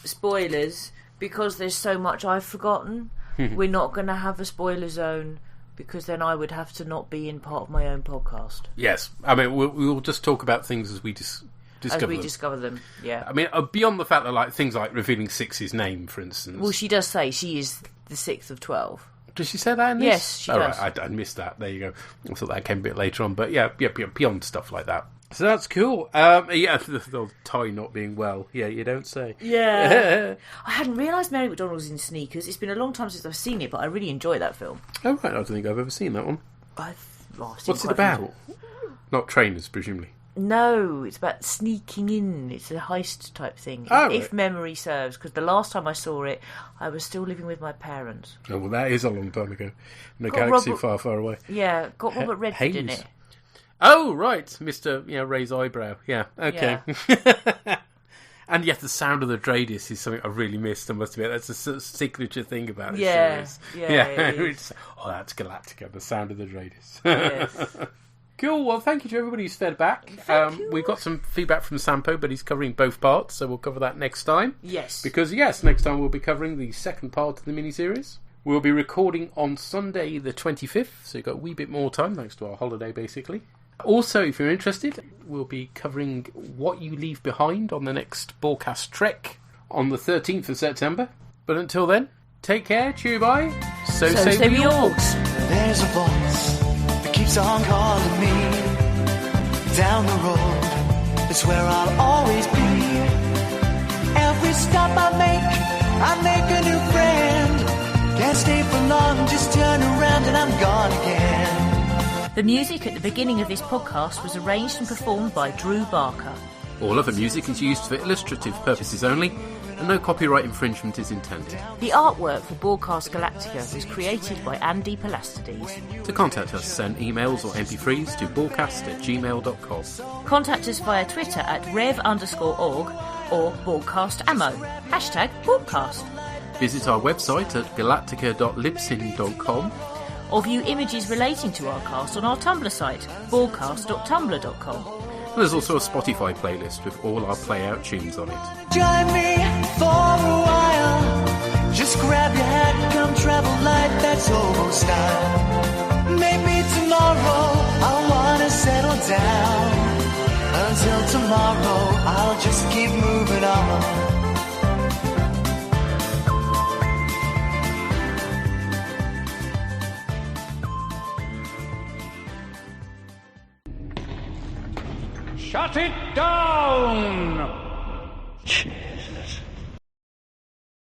spoilers, because there's so much I've forgotten, we're not going to have a spoiler zone, because then I would have to not be in part of my own podcast. Yes. I mean, we'll just talk about things as we discover them. Yeah. I mean, beyond the fact that things like revealing Six's name, for instance. Well, she does say she is the 6th of 12. Does she say that in this? Yes, she does. Right, I missed that. There you go. I thought that came a bit later on. But yeah, beyond stuff like that. So that's cool. The tie not being well. Yeah, you don't say. Yeah. I hadn't realised Mary McDonnell was in Sneakers. It's been a long time since I've seen it, but I really enjoy that film. Oh, right. I don't think I've ever seen that one. What's it about? Not trainers, presumably. No, it's about sneaking in. It's a heist type thing. Oh, if right. memory serves, because the last time I saw it, I was still living with my parents. Oh, well, that is a long time ago. In a Got galaxy Robert- far, far away. Yeah, got Robert Redford in Hayes. it. Oh, right. Mr. Ray's eyebrow. Yeah, okay. Yeah. And yet the sound of the Dreadis is something I really missed, I must admit. That's a sort of signature thing about this series. Yeah, it is. That's Galactica, the sound of the Dreadis. Yes. Cool, well, thank you to everybody who's fed back. We got some feedback from Sampo, but he's covering both parts, so we'll cover that next time. Yes. Because, next time we'll be covering the second part of the miniseries. We'll be recording on Sunday the 25th, so you've got a wee bit more time, thanks to our holiday, basically. Also, if you're interested, we'll be covering What You Leave Behind on the next Borgcast Trek on the 13th of September. But until then, take care, cheer bye. So say we Orcs. There's a voice that keeps on calling me down the road. It's where I'll always be. Every stop I make a new friend. Can't stay for long, just turn around and I'm gone again. The music at the beginning of this podcast was arranged and performed by Drew Barker. All other music is used for illustrative purposes only, and no copyright infringement is intended. The artwork for Borgcast Galactica was created by Andy Pelastides. To contact us, send emails or MP3s to borgcast@gmail.com. Contact us via Twitter at rev_org or Borgcastammo. #Borgcast. Visit our website at galactica.libsyn.com. Or view images relating to our cast on our Tumblr site, borgcast.tumblr.com. And there's also a Spotify playlist with all our play-out tunes on it. Join me for a while. Just grab your hat, come travel light, that's old style. Maybe tomorrow I wanna settle down. Until tomorrow I'll just keep moving on. Shut it down!